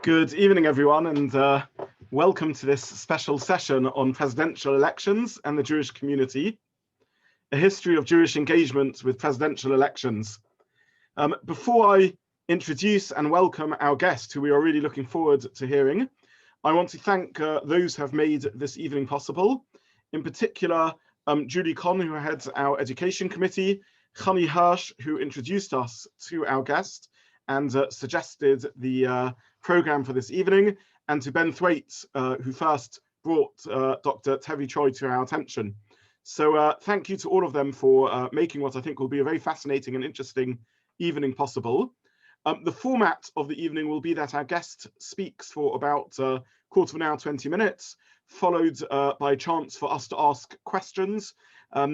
Good evening, everyone, and welcome to this special session on presidential elections and the Jewish community, a history of Jewish engagement with presidential elections. Before I introduce and welcome our guest, who we are really looking forward to hearing, I want to thank those who have made this evening possible. In particular, Judy Con, who heads our education committee, Chani Hirsch, who introduced us to our guest and suggested the program for this evening, and to Ben Thwaite, who first brought Dr. Tevi Troy to our attention. So thank you to all of them for making what I think will be a very fascinating and interesting evening possible. The format of the evening will be that our guest speaks for about a quarter of an hour, 20 minutes, followed by a chance for us to ask questions.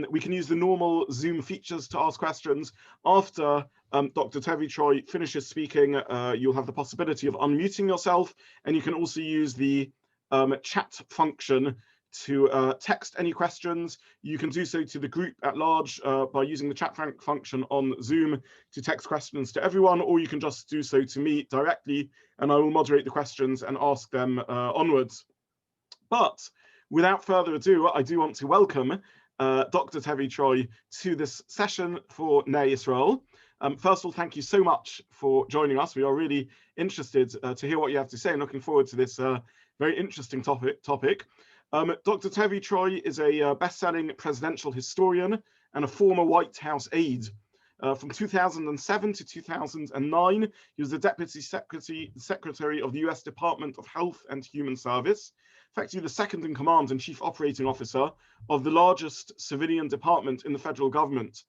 We can use the normal Zoom features to ask questions. After Dr. Tevi Troy finishes speaking, you'll have the possibility of unmuting yourself, and you can also use the chat function to text any questions. You can do so to the group at large by using the chat function on Zoom to text questions to everyone, or you can just do so to me directly, and I will moderate the questions and ask them onwards. But without further ado, I do want to welcome Dr. Tevi Troy to this session for Yisrael. First of all, thank you so much for joining us. We are really interested to hear what you have to say and looking forward to this very interesting topic. Dr. Tevi Troy is a best-selling presidential historian and a former White House aide. From 2007 to 2009, he was the Deputy Secretary of the US Department of Health and Human Service, effectively the second in command and chief operating officer of the largest civilian department in the federal government.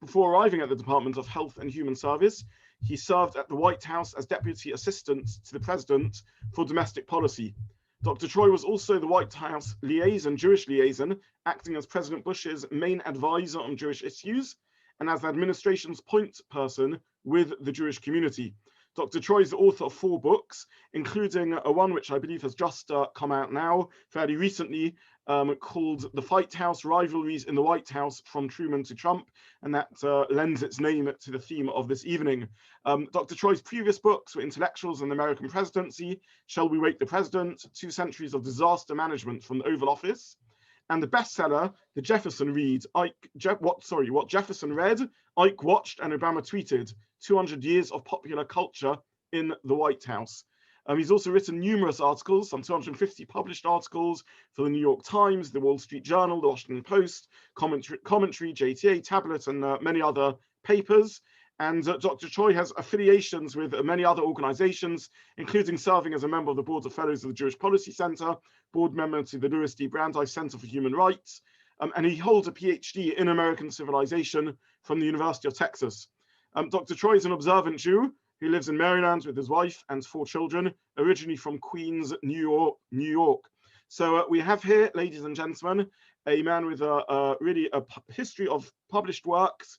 Before arriving at the Department of Health and Human Service, he served at the White House as Deputy Assistant to the President for Domestic Policy. Dr. Troy was also the White House liaison, Jewish liaison, acting as President Bush's main advisor on Jewish issues and as the administration's point person with the Jewish community. Dr. Troy is the author of 4 books, including one which I believe has just come out now, fairly recently, called The Fight House, Rivalries in the White House from Truman to Trump, and that lends its name to the theme of this evening. Dr. Troy's previous books were Intellectuals and the American Presidency, Shall We Wake the President, 2 Centuries of Disaster Management from the Oval Office, and the bestseller, The Jefferson Read, What Jefferson Read, Ike Watched, and Obama Tweeted, 200 Years of Popular Culture in the White House. He's also written numerous articles, some 250 published articles for the New York Times, the Wall Street Journal, the Washington Post, Commentary, JTA, Tablet, and many other papers. And Dr. Troy has affiliations with many other organizations, including serving as a member of the Board of Fellows of the Jewish Policy Center, board member to the Louis D. Brandeis Center for Human Rights, and he holds a PhD in American Civilization from the University of Texas. Dr. Troy is an observant Jew who lives in Maryland with his wife and 4 children, originally from Queens, New York. So we have here, ladies and gentlemen, a man with really a history of published works,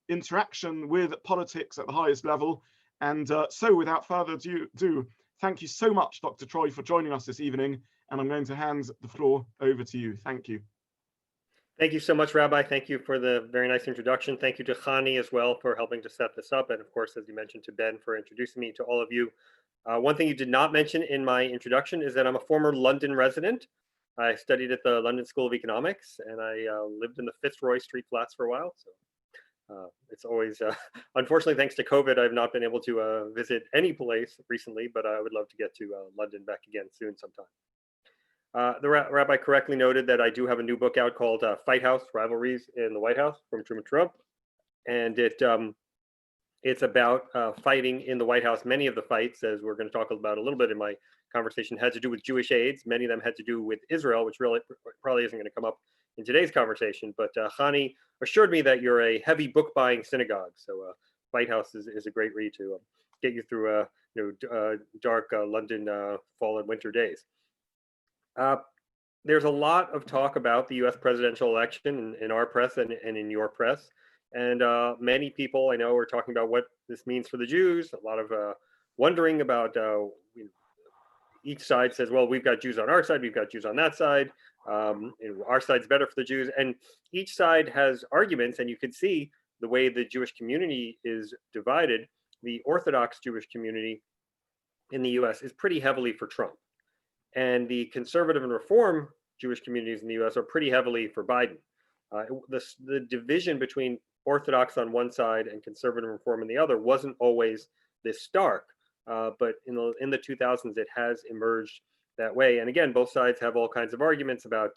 interaction with politics at the highest level. And so without further ado, thank you so much, Dr. Troy, for joining us this evening. And I'm going to hand the floor over to you. Thank you. Thank you so much, Rabbi. Thank you for the very nice introduction. Thank you to Chani as well for helping to set this up. And of course, as you mentioned, to Ben for introducing me to all of you. One thing you did not mention in my introduction is that I'm a former London resident. I studied at the London School of Economics, and I lived in the Fitzroy Street flats for a while. So it's always, unfortunately, thanks to COVID, I've not been able to visit any place recently, but I would love to get to London back again soon sometime. The rabbi correctly noted that I do have a new book out called Fight House, Rivalries in the White House from Truman to Trump. And it's about fighting in the White House. Many of the fights, as we're going to talk about a little bit in my conversation, had to do with Jewish aides. Many of them had to do with Israel, which really probably isn't going to come up in today's conversation. But Chani assured me that you're a heavy book buying synagogue. So Fight House is a great read to get you through dark London fall and winter days. There's a lot of talk about the US presidential election in our press and in your press. And many people I know are talking about what this means for the Jews. A lot of wondering about each side says, well, we've got Jews on our side, we've got Jews on that side. Our side's better for the Jews. And each side has arguments, and you can see the way the Jewish community is divided. The Orthodox Jewish community in the US is pretty heavily for Trump. And the conservative and reform Jewish communities in the US are pretty heavily for Biden. The division between Orthodox on one side and conservative and reform on the other wasn't always this stark, but in the 2000s it has emerged that way. And again, both sides have all kinds of arguments about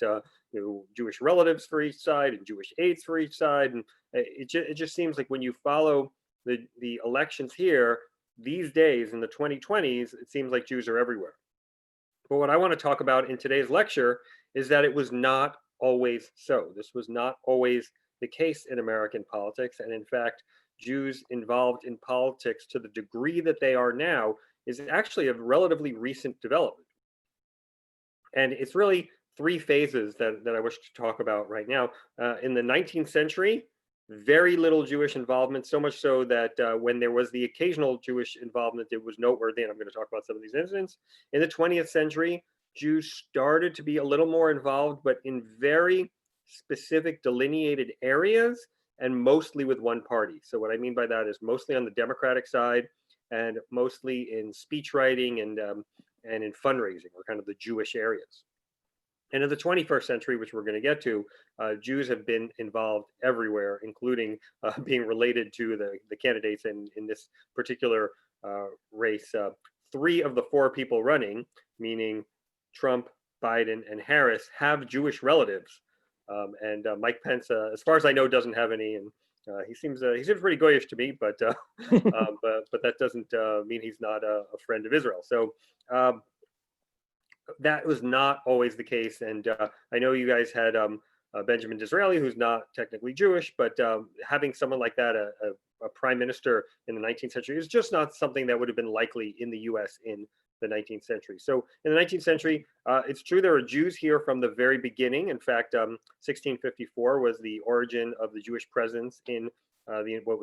Jewish relatives for each side and Jewish aides for each side, and it just seems like when you follow the elections here these days in the 2020s, it seems like Jews are everywhere. But what I want to talk about in today's lecture is that it was not always so. This was not always the case in American politics. And in fact, Jews involved in politics to the degree that they are now is actually a relatively recent development. And it's really three phases that I wish to talk about right now. In the 19th century, very little Jewish involvement, so much so that when there was the occasional Jewish involvement, it was noteworthy, and I'm going to talk about some of these incidents. In the 20th century, Jews started to be a little more involved, but in very specific delineated areas, and mostly with one party. So what I mean by that is mostly on the Democratic side, and mostly in speech writing and in fundraising, or kind of the Jewish areas. And in the 21st century, which we're going to get to, Jews have been involved everywhere, including being related to the candidates in this particular race. 3 of the 4 people running, meaning Trump, Biden, and Harris, have Jewish relatives. And Mike Pence, as far as I know, doesn't have any. And he seems pretty goyish to me, but that doesn't mean he's not a friend of Israel. So that was not always the case. And I know you guys had Benjamin Disraeli, who's not technically Jewish, but having someone like that, a prime minister in the 19th century, is just not something that would have been likely in the US in the 19th century. So in the 19th century, it's true there were Jews here from the very beginning. In fact, 1654 was the origin of the Jewish presence in what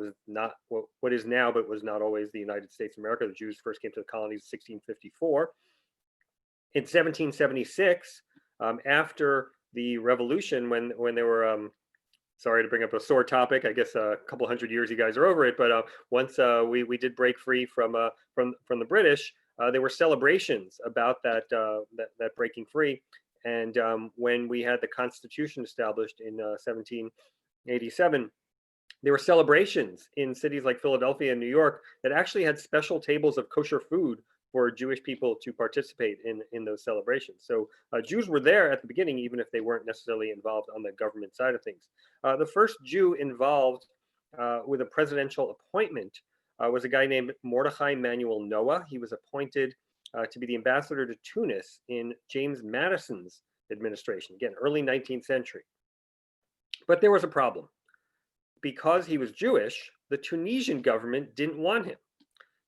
is now, but was not always the United States of America. The Jews first came to the colonies in 1654. In 1776, after the revolution, when there were, sorry to bring up a sore topic, I guess a couple hundred years you guys are over it, but once we did break free from the British, there were celebrations about that breaking free. And when we had the Constitution established in 1787, there were celebrations in cities like Philadelphia and New York that actually had special tables of kosher food for Jewish people to participate in those celebrations. So Jews were there at the beginning, even if they weren't necessarily involved on the government side of things. The first Jew involved with a presidential appointment was a guy named Mordechai Manuel Noah. He was appointed to be the ambassador to Tunis in James Madison's administration, again, early 19th century. But there was a problem. Because he was Jewish, the Tunisian government didn't want him.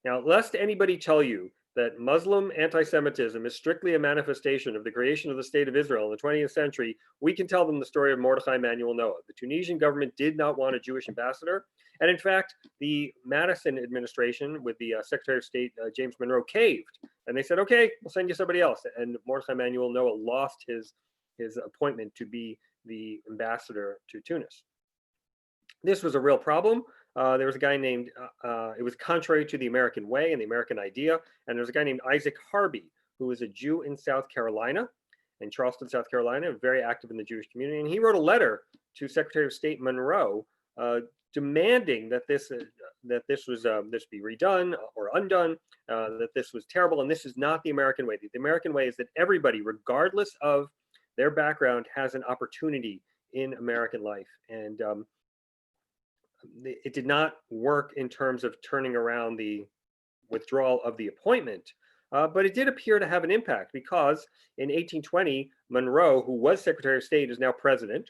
Now, lest anybody tell you that Muslim anti-Semitism is strictly a manifestation of the creation of the state of Israel in the 20th century, we can tell them the story of Mordechai Manuel Noah. The Tunisian government did not want a Jewish ambassador. And in fact, the Madison administration with the Secretary of State, James Monroe, caved. And they said, okay, we'll send you somebody else. And Mordechai Manuel Noah lost his appointment to be the ambassador to Tunis. This was a real problem. There was a guy named, it was contrary to the American way and the American idea. And there was a guy named Isaac Harvey, who was a Jew in South Carolina, in Charleston, South Carolina, very active in the Jewish community. And he wrote a letter to Secretary of State Monroe demanding that this be redone or undone, that this was terrible. And this is not the American way. The American way is that everybody, regardless of their background, has an opportunity in American life. And it did not work in terms of turning around the withdrawal of the appointment, but it did appear to have an impact, because in 1820, Monroe, who was Secretary of State, is now president,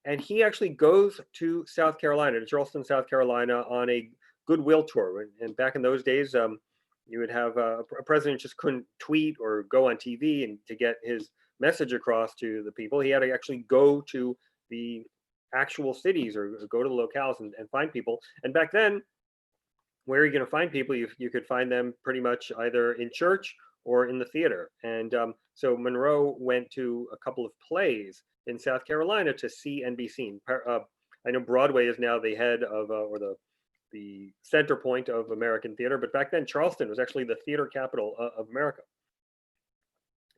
and he actually goes to South Carolina, to Charleston, South Carolina, on a goodwill tour. And back in those days, you would have a president just couldn't tweet or go on TV and to get his message across to the people. He had to actually go to the actual cities or go to the locales and find people. And back then, where are you going to find people? You could find them pretty much either in church or in the theater. And so Monroe went to a couple of plays in South Carolina to see and be seen. I know Broadway is now the head of, or the the center point of American theater. But back then, Charleston was actually the theater capital of America.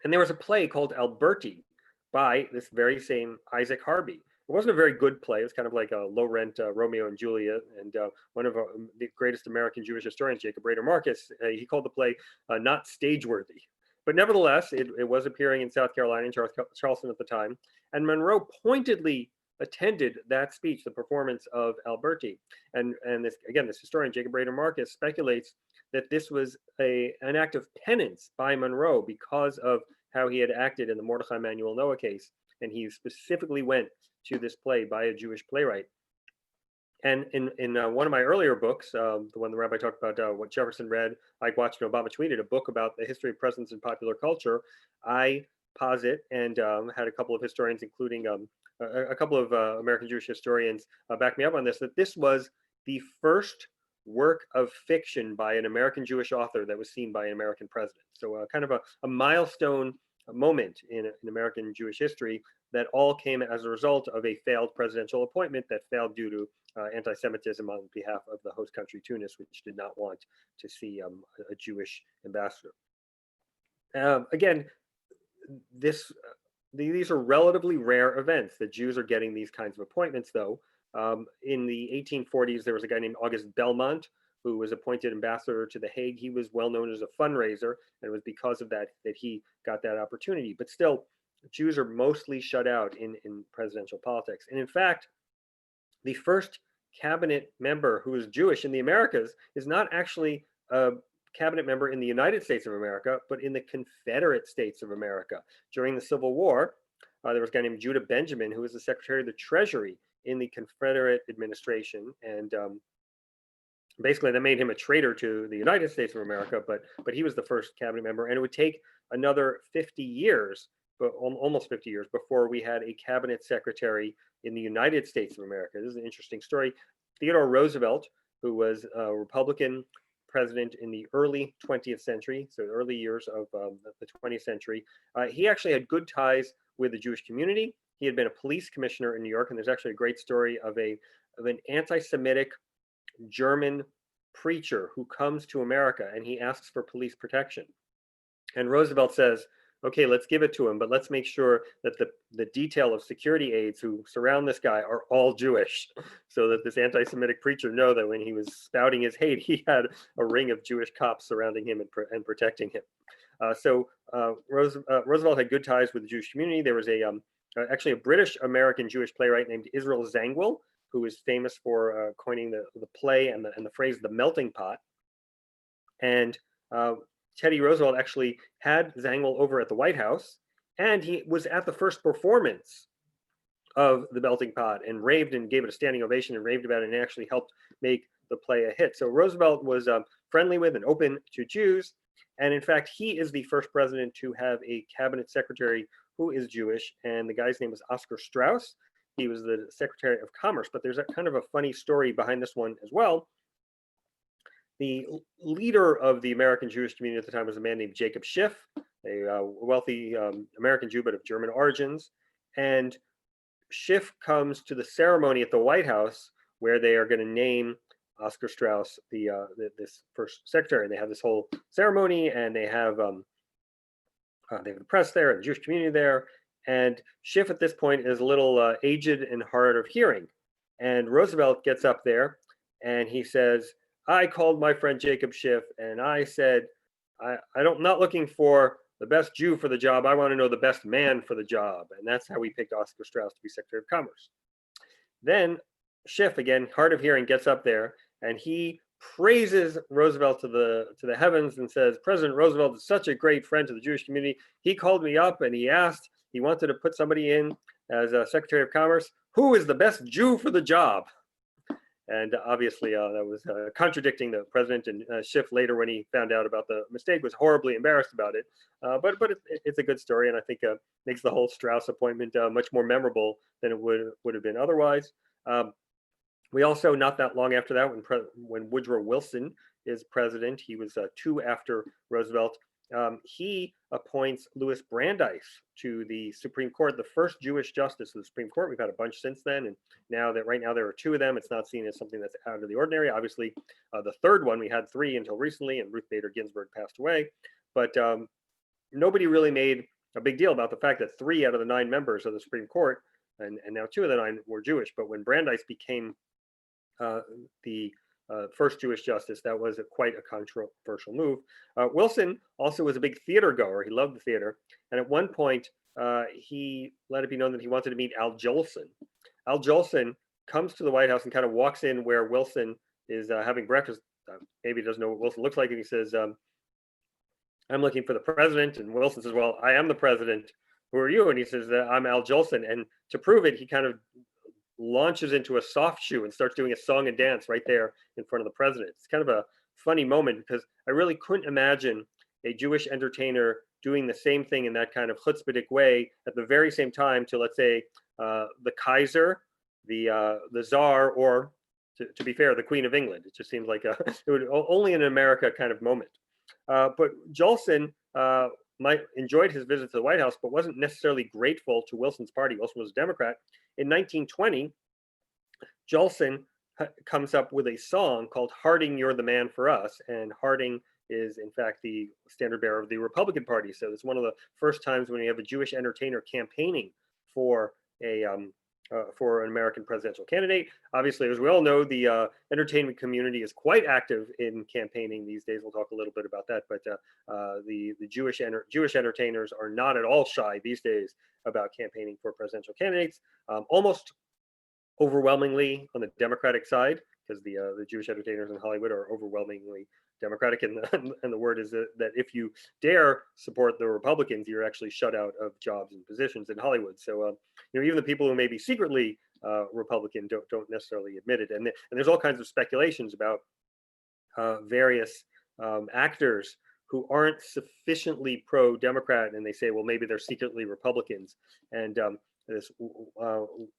And there was a play called Alberti by this very same Isaac Harvey. It wasn't a very good play. It was kind of like a low-rent Romeo and Juliet. And one of the greatest American Jewish historians, Jacob Rader Marcus, he called the play not stage-worthy. But nevertheless, it was appearing in South Carolina, in Charleston at the time. And Monroe pointedly attended that speech, the performance of Alberti. And this, again, this historian, Jacob Rader Marcus, speculates that this was an act of penance by Monroe because of how he had acted in the Mordechai Emanuel Noah case. And he specifically went to this play by a Jewish playwright. And in one of my earlier books, the one the rabbi talked about, what Jefferson read, Ike watched, and Obama tweeted, a book about the history of presidents in popular culture, I posit, and had a couple of historians, including a couple of American Jewish historians, back me up on this, that this was the first work of fiction by an American Jewish author that was seen by an American president. So kind of a milestone moment in American Jewish history that all came as a result of a failed presidential appointment that failed due to anti-Semitism on behalf of the host country, Tunis, which did not want to see a Jewish ambassador. Again, these are relatively rare events that Jews are getting these kinds of appointments, though. In the 1840s, there was a guy named August Belmont who was appointed ambassador to The Hague. He was well known as a fundraiser, and it was because of that that he got that opportunity. But still, Jews are mostly shut out in presidential politics. And in fact, the first cabinet member who is Jewish in the Americas is not actually a cabinet member in the United States of America, but in the Confederate States of America. During the Civil War, there was a guy named Judah Benjamin, who was the Secretary of the Treasury in the Confederate administration. And basically, that made him a traitor to the United States of America, but he was the first cabinet member. And it would take another 50 years, but almost 50 years, before we had a cabinet secretary in the United States of America. This is an interesting story. Theodore Roosevelt, who was a Republican president in the early 20th century, so early years of the 20th century, he actually had good ties with the Jewish community. He had been a police commissioner in New York, and there's actually a great story of an anti-Semitic German preacher who comes to America and he asks for police protection. And Roosevelt says, okay, let's give it to him, but let's make sure that the detail of security aides who surround this guy are all Jewish, so that this anti-Semitic preacher know that when he was spouting his hate, he had a ring of Jewish cops surrounding him and protecting him. Roosevelt had good ties with the Jewish community. There was actually a British-American Jewish playwright named Israel Zangwill, who is famous for coining the play and the phrase "the melting pot." And Teddy Roosevelt actually had Zangwill over at the White House, and he was at the first performance of The Melting Pot and raved and gave it a standing ovation and raved about it, and actually helped make the play a hit. So Roosevelt was friendly with and open to Jews, and in fact, he is the first president to have a cabinet secretary who is Jewish, and the guy's name was Oscar Strauss. He was the Secretary of Commerce, but there's a kind of a funny story behind this one as well. The leader of the American Jewish community at the time was a man named Jacob Schiff, a wealthy American Jew, but of German origins. And Schiff comes to the ceremony at the White House where they are going to name Oscar Strauss this first secretary. And they have this whole ceremony, and they have the press there and the Jewish community there. And Schiff at this point is a little aged and hard of hearing. And Roosevelt gets up there and he says, I called my friend Jacob Schiff and I said, I'm not looking for the best Jew for the job. I want to know the best man for the job. And that's how we picked Oscar Strauss to be Secretary of Commerce. Then Schiff, again, hard of hearing, gets up there and he praises Roosevelt to the heavens and says, President Roosevelt is such a great friend to the Jewish community. He called me up and he wanted to put somebody in as a Secretary of Commerce. Who is the best Jew for the job? And obviously that was contradicting the president, and Schiff later, when he found out about the mistake, was horribly embarrassed about it. But it's a good story, and I think makes the whole Strauss appointment much more memorable than it would have been otherwise. We also, not that long after that, when Woodrow Wilson is president, he was 2 after Roosevelt, he appoints Louis Brandeis to the Supreme Court, the first Jewish justice of the Supreme Court. We've had a bunch since then, and right now there are two of them. It's not seen as something that's out of the ordinary. Obviously, the third one, we had three until recently, and Ruth Bader Ginsburg passed away. But nobody really made a big deal about the fact that 3 out of the 9 members of the Supreme Court, and now 2 of the 9 were Jewish. But when Brandeis became the first Jewish justice, that was quite a controversial move. Wilson also was a big theater goer. He loved the theater. And at one point, he let it be known that he wanted to meet Al Jolson. Al Jolson comes to the White House and kind of walks in where Wilson is having breakfast. Maybe he doesn't know what Wilson looks like. And he says, I'm looking for the president. And Wilson says, well, I am the president. Who are you? And he says, I'm Al Jolson. And to prove it, he kind of launches into a soft shoe and starts doing a song and dance right there in front of the president. It's kind of a funny moment because I really couldn't imagine a Jewish entertainer doing the same thing in that kind of chutzpahdik way at the very same time to, let's say, the Kaiser, the Tsar, or to be fair, the Queen of England. It just seems like it would only in America kind of moment. But Jolson enjoyed his visit to the White House, but wasn't necessarily grateful to Wilson's party. Wilson was a Democrat. In 1920, Jolson comes up with a song called Harding, You're the Man for Us. And Harding is, in fact, the standard bearer of the Republican Party. So it's one of the first times when you have a Jewish entertainer campaigning for for an American presidential candidate. Obviously, as we all know, the entertainment community is quite active in campaigning these days. We'll talk a little bit about that, but the Jewish entertainers are not at all shy these days about campaigning for presidential candidates. Almost overwhelmingly on the Democratic side, because the Jewish entertainers in Hollywood are overwhelmingly Democratic, and the word is that if you dare support the Republicans, you're actually shut out of jobs and positions in Hollywood. So even the people who may be secretly Republican don't necessarily admit it. And there's all kinds of speculations about various actors who aren't sufficiently pro-Democrat, and they say, well, maybe they're secretly Republicans. And this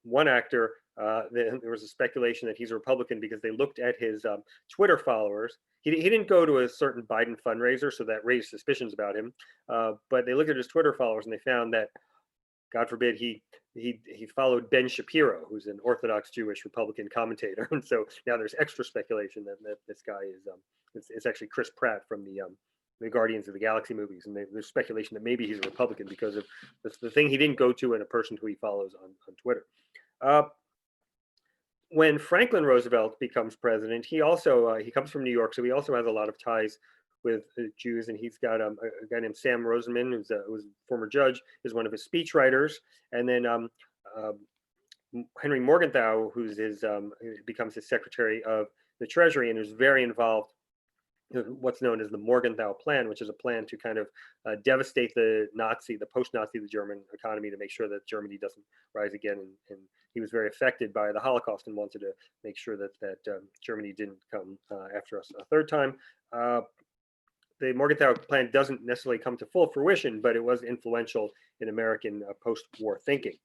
one actor, there was a speculation that he's a Republican because they looked at his Twitter followers. He didn't go to a certain Biden fundraiser, so that raised suspicions about him. But they looked at his Twitter followers and they found that, God forbid, he followed Ben Shapiro, who's an Orthodox Jewish Republican commentator. And so now there's extra speculation that this guy is it's actually Chris Pratt from the Guardians of the Galaxy movies, and there's speculation that maybe he's a Republican because of the thing he didn't go to and a person who he follows on Twitter. When Franklin Roosevelt becomes president, he also he comes from New York, so he also has a lot of ties with Jews, and he's got a guy named Sam Rosenman, who's a former judge, is one of his speechwriters, and then Henry Morgenthau, who's becomes his Secretary of the Treasury, and who's very involved what's known as the Morgenthau Plan, which is a plan to kind of devastate the post-Nazi, the German economy, to make sure that Germany doesn't rise again. And he was very affected by the Holocaust and wanted to make sure that Germany didn't come after us a third time. The Morgenthau Plan doesn't necessarily come to full fruition, but it was influential in American post-war thinking.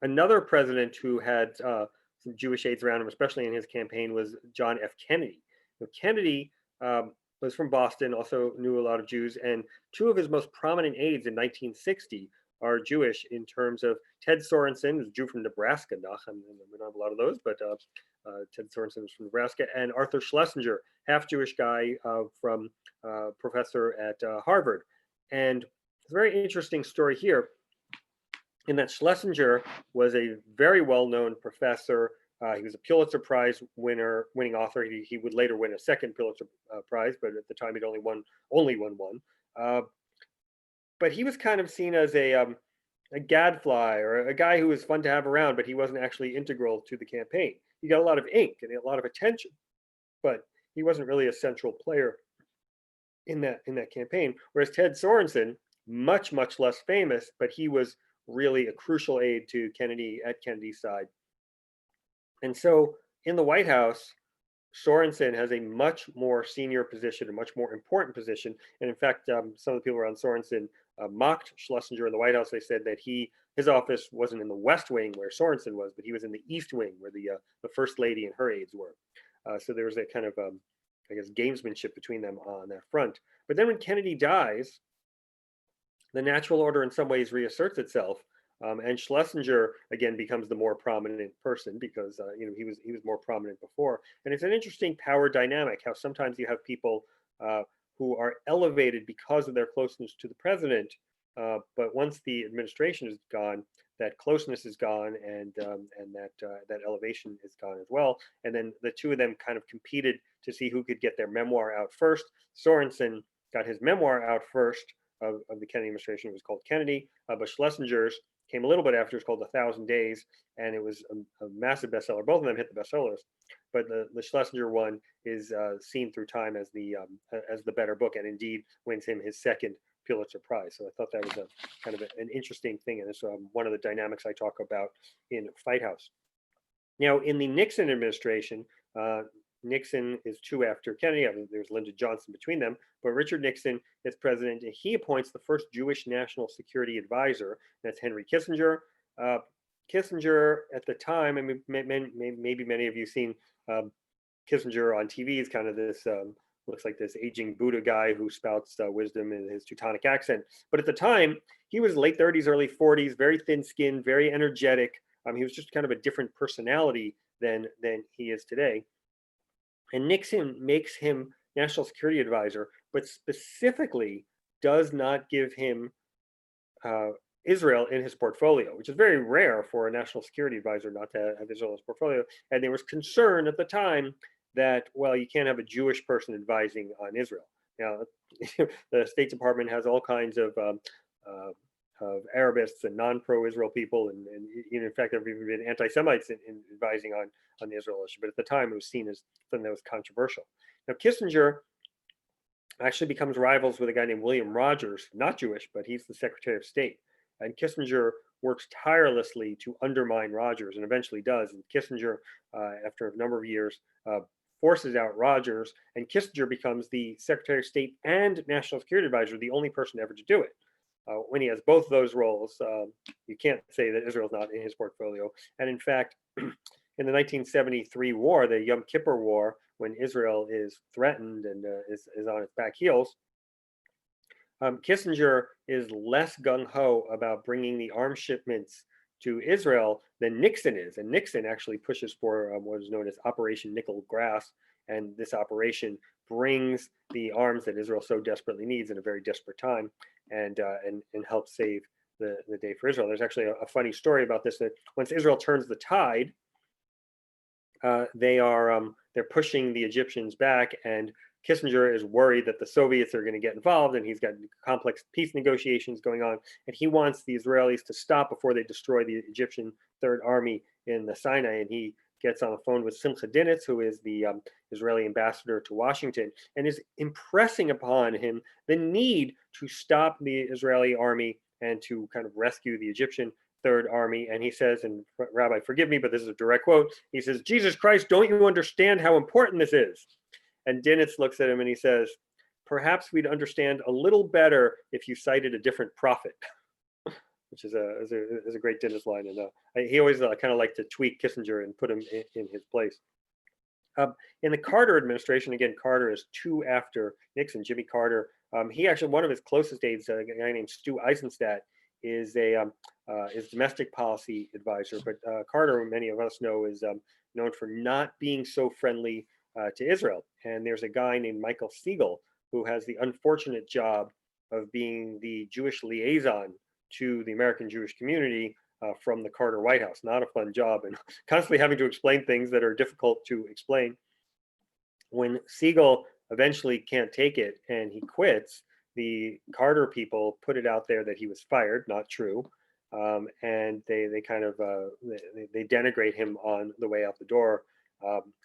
Another president who had some Jewish aides around him, especially in his campaign, was John F. Kennedy. Kennedy was from Boston, also knew a lot of Jews, and 2 of his most prominent aides in 1960 are Jewish in terms of Ted Sorensen, who's a Jew from Nebraska. We don't have a lot of those, but Ted Sorensen is from Nebraska, and Arthur Schlesinger, half-Jewish guy from professor at Harvard. And it's a very interesting story here in that Schlesinger was a very well-known professor. He was a Pulitzer Prize winning author. He would later win a second Pulitzer Prize, but at the time he'd only won one. But he was kind of seen as a gadfly, or a guy who was fun to have around, but he wasn't actually integral to the campaign. He got a lot of ink and a lot of attention, but he wasn't really a central player in that campaign. Whereas Ted Sorensen, much less famous, but he was really a crucial aide to Kennedy at Kennedy's side. And so in the White House, Sorensen has a much more senior position, a much more important position. And in fact, some of the people around Sorensen mocked Schlesinger in the White House. They said that his office wasn't in the West Wing where Sorensen was, but he was in the East Wing where the First Lady and her aides were. So there was a kind of I guess, gamesmanship between them on that front. But then when Kennedy dies, the natural order in some ways reasserts itself, and Schlesinger again becomes the more prominent person because he was more prominent before. And it's an interesting power dynamic how sometimes you have people who are elevated because of their closeness to the president, but once the administration is gone, that closeness is gone, and that elevation is gone as well. And then the two of them kind of competed to see who could get their memoir out first. Sorensen got his memoir out first of the Kennedy administration. It was called Kennedy, but Schlesinger's came a little bit after. It's called 1,000 Days, and it was a massive bestseller. Both of them hit the bestsellers, but the Schlesinger one is seen through time as the better book, and indeed wins him his second Pulitzer Prize. So I thought that was a kind of an interesting thing, and it's one of the dynamics I talk about in Fight House. Now, in the Nixon administration, Nixon is 2 after Kennedy. There's Lyndon Johnson between them, but Richard Nixon is president, and he appoints the first Jewish national security advisor. That's Henry Kissinger. Kissinger at the time, I mean, maybe many of you seen Kissinger on TV. Is kind of this looks like this aging Buddha guy who spouts wisdom in his Teutonic accent. But at the time, he was late 30s, early 40s, very thin-skinned, very energetic. He was just kind of a different personality than he is today. And Nixon makes him national security advisor, but specifically does not give him Israel in his portfolio, which is very rare for a national security advisor not to have Israel in his portfolio. And there was concern at the time that, well, you can't have a Jewish person advising on Israel. Now, the State Department has all kinds of Arabists and non-pro-Israel people, and in fact, there have even been anti-Semites in advising on the Israel issue. But at the time, it was seen as something that was controversial. Now, Kissinger actually becomes rivals with a guy named William Rogers, not Jewish, but he's the Secretary of State. And Kissinger works tirelessly to undermine Rogers, and eventually does. And Kissinger, after a number of years, forces out Rogers, and Kissinger becomes the Secretary of State and National Security Advisor, the only person ever to do it. When he has both those roles, you can't say that Israel's not in his portfolio. And in fact, in the 1973 war, the Yom Kippur War, when Israel is threatened and is on its back heels, Kissinger is less gung-ho about bringing the arms shipments to Israel than Nixon is. And Nixon actually pushes for what is known as Operation Nickel Grass. And this operation brings the arms that Israel so desperately needs in a very desperate time, and helps save the day for Israel. There's actually a funny story about this, that once Israel turns the tide, they're pushing the Egyptians back, and Kissinger is worried that the Soviets are going to get involved, and he's got complex peace negotiations going on, and he wants the Israelis to stop before they destroy the Egyptian Third Army in the Sinai. And he gets on the phone with Simcha Dinitz, who is the Israeli ambassador to Washington, and is impressing upon him the need to stop the Israeli army and to kind of rescue the Egyptian Third Army. And he says, and Rabbi, forgive me, but this is a direct quote, he says, "Jesus Christ, don't you understand how important this is?" And Dinitz looks at him and he says, "Perhaps we'd understand a little better if you cited a different prophet," which is a great Dinitz line. And he always kind of liked to tweak Kissinger and put him in his place. In the Carter administration, again, Carter is 2 after Nixon, Jimmy Carter. He actually, one of his closest aides, a guy named Stu Eisenstadt, is domestic policy advisor. But Carter, many of us know, is known for not being so friendly to Israel. And there's a guy named Michael Siegel who has the unfortunate job of being the Jewish liaison to the American Jewish community from the Carter White House. Not a fun job, and constantly having to explain things that are difficult to explain. When Siegel eventually can't take it and he quits, the Carter people put it out there that he was fired. Not true. And they kind of they denigrate him on the way out the door.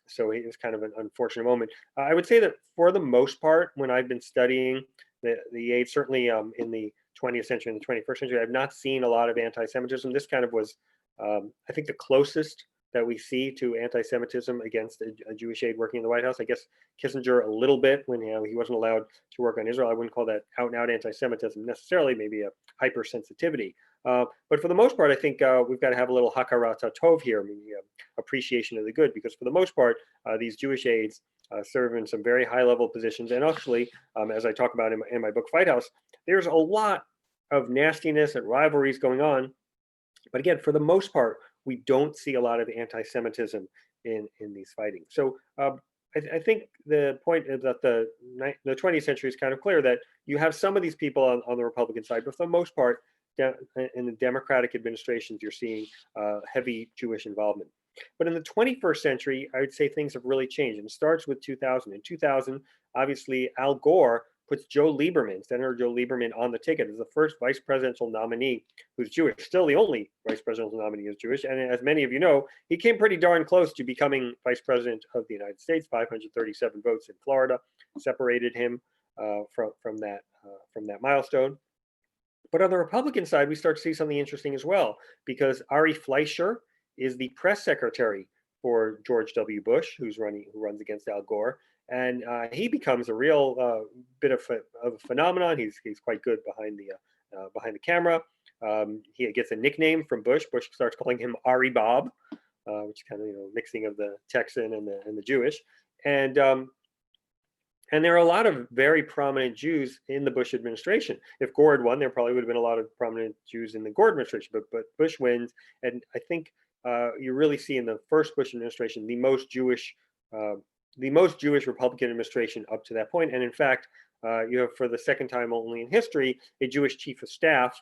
So it was kind of an unfortunate moment. I would say that for the most part, when I've been studying the aide, certainly in the 20th century and the 21st century, I've not seen a lot of anti-Semitism. This kind of was, I think, the closest that we see to anti-Semitism against a Jewish aide working in the White House. I guess Kissinger a little bit when he wasn't allowed to work on Israel. I wouldn't call that out-and-out anti-Semitism necessarily, maybe a hypersensitivity. But for the most part, I think we've got to have a little hakarat tov here, meaning appreciation of the good, because for the most part, these Jewish aides serve in some very high-level positions. And actually, as I talk about in my book, Fight House, there's a lot of nastiness and rivalries going on. But again, for the most part, we don't see a lot of anti-Semitism in these fighting. So I think the point is that the 20th century is kind of clear that you have some of these people on the Republican side, but for the most part, in the Democratic administrations, you're seeing heavy Jewish involvement. But in the 21st century, I would say things have really changed. And it starts with 2000. In 2000, obviously, Al Gore puts Senator Joe Lieberman on the ticket as the first vice presidential nominee who's Jewish, still the only vice presidential nominee who's Jewish. And as many of you know, he came pretty darn close to becoming vice president of the United States. 537 votes in Florida separated him from that milestone. But on the Republican side, we start to see something interesting as well, because Ari Fleischer is the press secretary for George W. Bush, who runs against Al Gore. And he becomes a real bit of a phenomenon. He's quite good behind the camera. He gets a nickname from Bush. Bush starts calling him Ari Bob, which is kind of mixing of the Texan and the Jewish. And there are a lot of very prominent Jews in the Bush administration. If Gore had won, there probably would have been a lot of prominent Jews in the Gore administration. But Bush wins, and I think you really see in the first Bush administration the most Jewish Republican administration up to that point. And in fact, you have, for the second time only in history, a Jewish chief of staff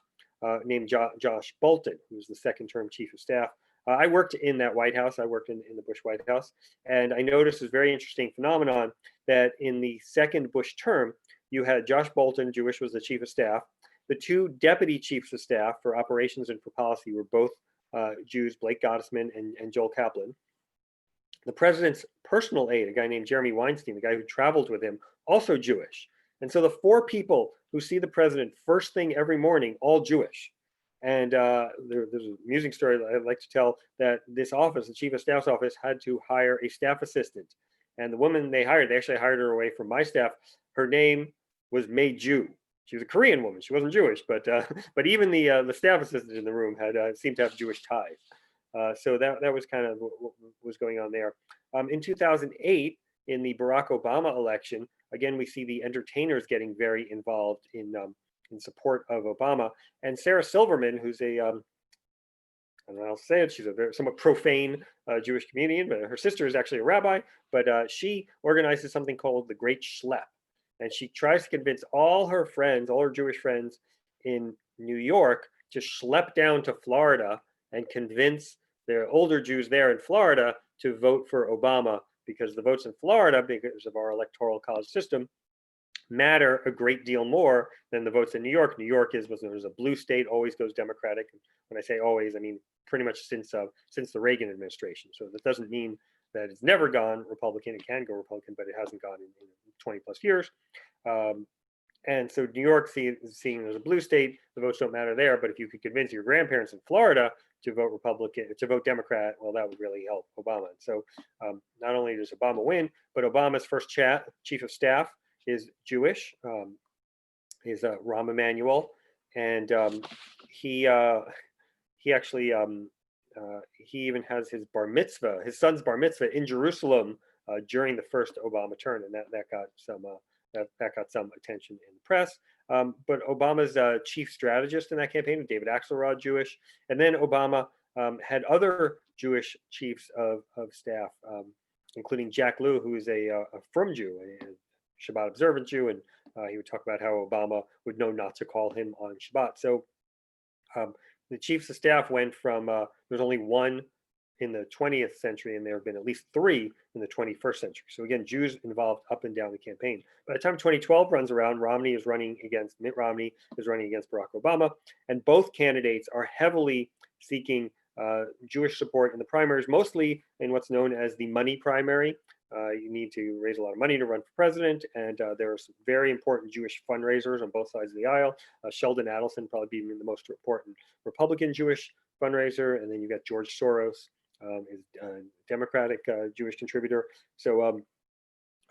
named Josh Bolten, who's the second-term chief of staff. I worked in that White House. I worked in the Bush White House. And I noticed this very interesting phenomenon that in the second Bush term, you had Josh Bolten, Jewish, was the chief of staff. The two deputy chiefs of staff for operations and for policy were both Jews, Blake Gottesman and Joel Kaplan. The president's personal aide, a guy named Jeremy Weinstein, the guy who traveled with him, also Jewish. And so the four people who see the president first thing every morning, all Jewish. And there's an amusing story that I'd like to tell, that this office, the chief of staff's office, had to hire a staff assistant. And the woman they actually hired her away from my staff. Her name was Mei Ju. She was a Korean woman. She wasn't Jewish, but even the staff assistant in the room seemed to have Jewish ties. So that was kind of what was going on there. In 2008, in the Barack Obama election, again, we see the entertainers getting very involved in support of Obama. And Sarah Silverman, who's I don't know how to say it, she's a very somewhat profane Jewish comedian, but her sister is actually a rabbi. But she organizes something called the Great Schlep. And she tries to convince all her Jewish friends in New York to schlep down to Florida and convince their older Jews there in Florida to vote for Obama, because the votes in Florida, because of our electoral college system, matter a great deal more than the votes in New York. New York was a blue state, always goes Democratic. When I say always, I mean pretty much since the Reagan administration. So that doesn't mean that it's never gone Republican. It can go Republican, but it hasn't gone in 20 plus years. And so New York is seen as a blue state. The votes don't matter there. But if you could convince your grandparents in Florida to vote Republican, to vote Democrat, well, that would really help Obama. And so not only does Obama win, but Obama's first chief of staff is Jewish. He's Rahm Emanuel, and he actually he even has his son's bar mitzvah in Jerusalem during the first Obama term, and that got some attention in the press. But Obama's chief strategist in that campaign, David Axelrod, Jewish, and then Obama had other Jewish chiefs of staff, including Jack Lew, who is a frum Jew, a Shabbat observant Jew, and he would talk about how Obama would know not to call him on Shabbat. So the chiefs of staff went from there's only one in the 20th century, and there have been at least three in the 21st century. So again, Jews involved up and down the campaign. By the time 2012 runs around, Mitt Romney is running against Barack Obama, and both candidates are heavily seeking Jewish support in the primaries, mostly in what's known as the money primary. You need to raise a lot of money to run for president, and there are some very important Jewish fundraisers on both sides of the aisle. Sheldon Adelson probably being the most important Republican Jewish fundraiser, and then you got George Soros, is a Democratic Jewish contributor. So,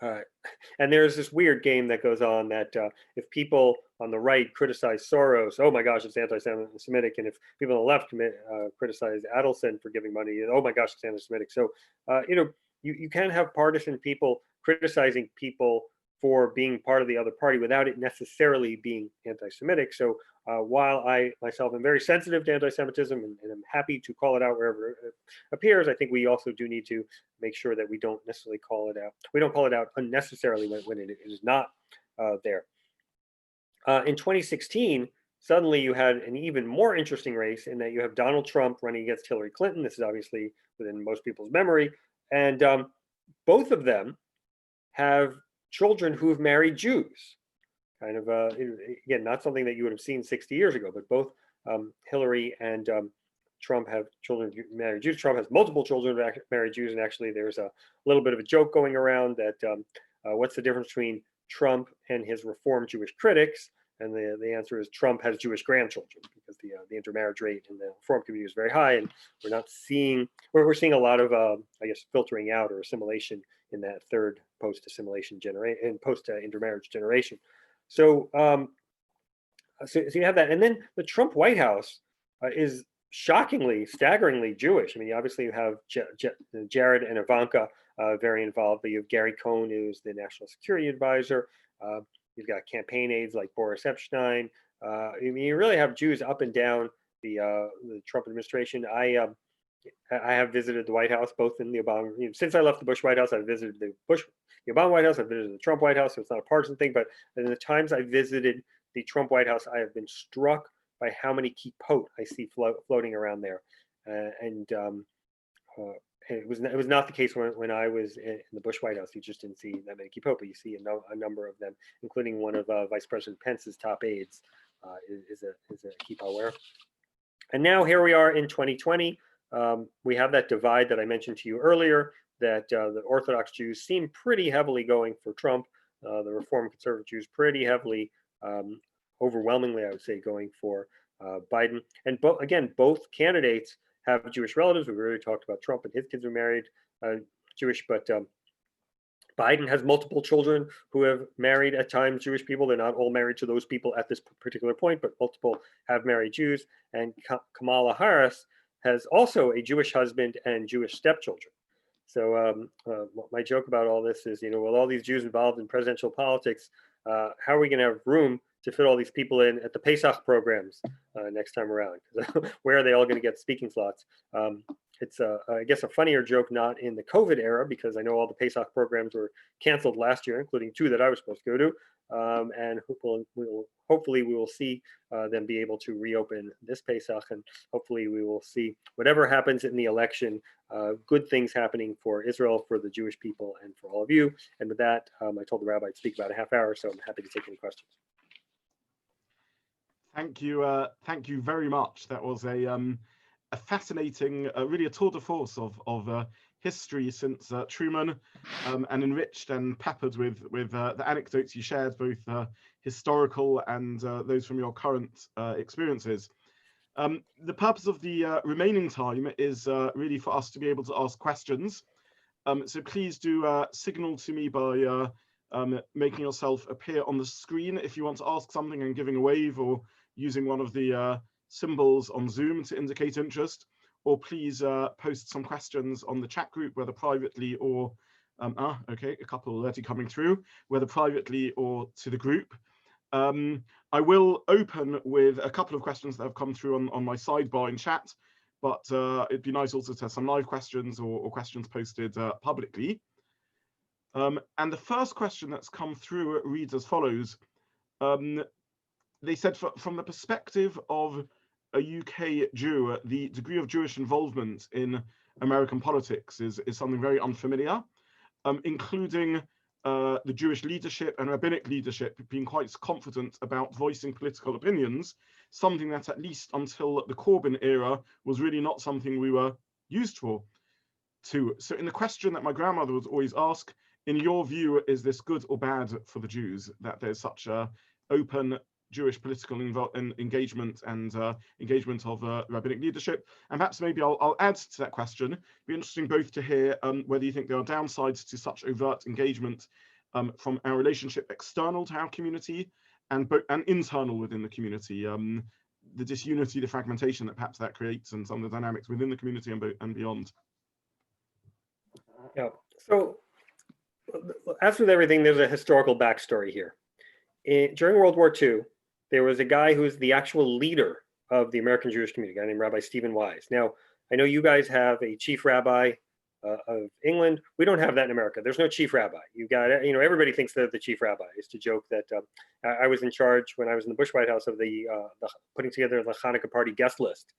and there's this weird game that goes on that if people on the right criticize Soros, oh my gosh, it's anti-Semitic, and if people on the left criticize Adelson for giving money, oh my gosh, it's anti-Semitic. So, you can have partisan people criticizing people for being part of the other party without it necessarily being anti-Semitic. So while I myself am very sensitive to anti-Semitism and I'm happy to call it out wherever it appears, I think we also do need to make sure that we don't necessarily call it out. We don't call it out unnecessarily when it is not there. In 2016, suddenly you had an even more interesting race in that you have Donald Trump running against Hillary Clinton. This is obviously within most people's memory. And both of them have children who have married Jews. Kind of, again, not something that you would have seen 60 years ago, but both Hillary and Trump have children who married Jews. Trump has multiple children who married Jews. And actually, there's a little bit of a joke going around that what's the difference between Trump and his Reform Jewish critics? And the answer is Trump has Jewish grandchildren because the intermarriage rate in the Reform community is very high, and we're seeing a lot of I guess filtering out or assimilation in that third post-assimilation generation and post-intermarriage generation. So, so you have that, and then the Trump White House is shockingly, staggeringly Jewish. I mean, obviously you have Jared and Ivanka very involved, but you have Gary Cohn, who's the national security advisor. You've got campaign aides like Boris Epstein. I mean, you really have Jews up and down the Trump administration. I have visited the White House, both in the Obama. Since I left the Bush White House, I've visited the Obama White House. I've visited the Trump White House. So it's not a partisan thing, but in the times I visited the Trump White House, I have been struck by how many kippot I see floating around there, it was not the case when I was in the Bush White House. You just didn't see that many kippot, but you see a number of them, including one of Vice President Pence's top aides is a kippah wearer. And now here we are in 2020. We have that divide that I mentioned to you earlier, that the Orthodox Jews seem pretty heavily going for Trump. The Reform Conservative Jews pretty heavily, overwhelmingly, I would say, going for Biden. And both candidates have Jewish relatives. We've already talked about Trump and his kids were married Jewish, but Biden has multiple children who have married at times Jewish people. They're not all married to those people at this particular point, but multiple have married Jews. And Kamala Harris has also a Jewish husband and Jewish stepchildren. So my joke about all this is, with all these Jews involved in presidential politics, how are we going to have room to fit all these people in at the Pesach programs next time around? Where are they all going to get speaking slots? It's, I guess, a funnier joke not in the COVID era, because I know all the Pesach programs were canceled last year, including 2 that I was supposed to go to. And hopefully we will see them be able to reopen this Pesach, and hopefully we will see whatever happens in the election, good things happening for Israel, for the Jewish people, and for all of you. And with that, I told the rabbi I'd speak about a half hour, so I'm happy to take any questions. Thank you very much. That was a fascinating, really a tour de force of history since Truman, and enriched and peppered with the anecdotes you shared, both historical and those from your current experiences. The purpose of the remaining time is really for us to be able to ask questions. So please do signal to me by making yourself appear on the screen if you want to ask something and giving a wave, or using one of the symbols on Zoom to indicate interest, or please post some questions on the chat group, whether privately or, okay, a couple already coming through, whether privately or to the group. I will open with a couple of questions that have come through on my sidebar in chat, but it'd be nice also to have some live questions or questions posted publicly. And the first question that's come through reads as follows. They said, from the perspective of a UK Jew, the degree of Jewish involvement in American politics is something very unfamiliar, including the Jewish leadership and rabbinic leadership being quite confident about voicing political opinions, something that at least until the Corbyn era was really not something we were used to. So in the question that my grandmother would always ask, in your view, is this good or bad for the Jews that there's such a open Jewish political engagement and engagement of rabbinic leadership? And perhaps maybe I'll add to that question. It'd be interesting both to hear whether you think there are downsides to such overt engagement from our relationship external to our community and internal within the community, the disunity, the fragmentation that perhaps that creates, and some of the dynamics within the community and beyond. Yeah. So as with everything, there's a historical backstory here. During World War II, there was a guy who's the actual leader of the American Jewish community, a guy named Rabbi Stephen Wise. Now, I know you guys have a chief rabbi of England. We don't have that in America. There's no chief rabbi. You got, everybody thinks that the chief rabbi is to joke that I was in charge when I was in the Bush White House of the putting together the Hanukkah party guest list.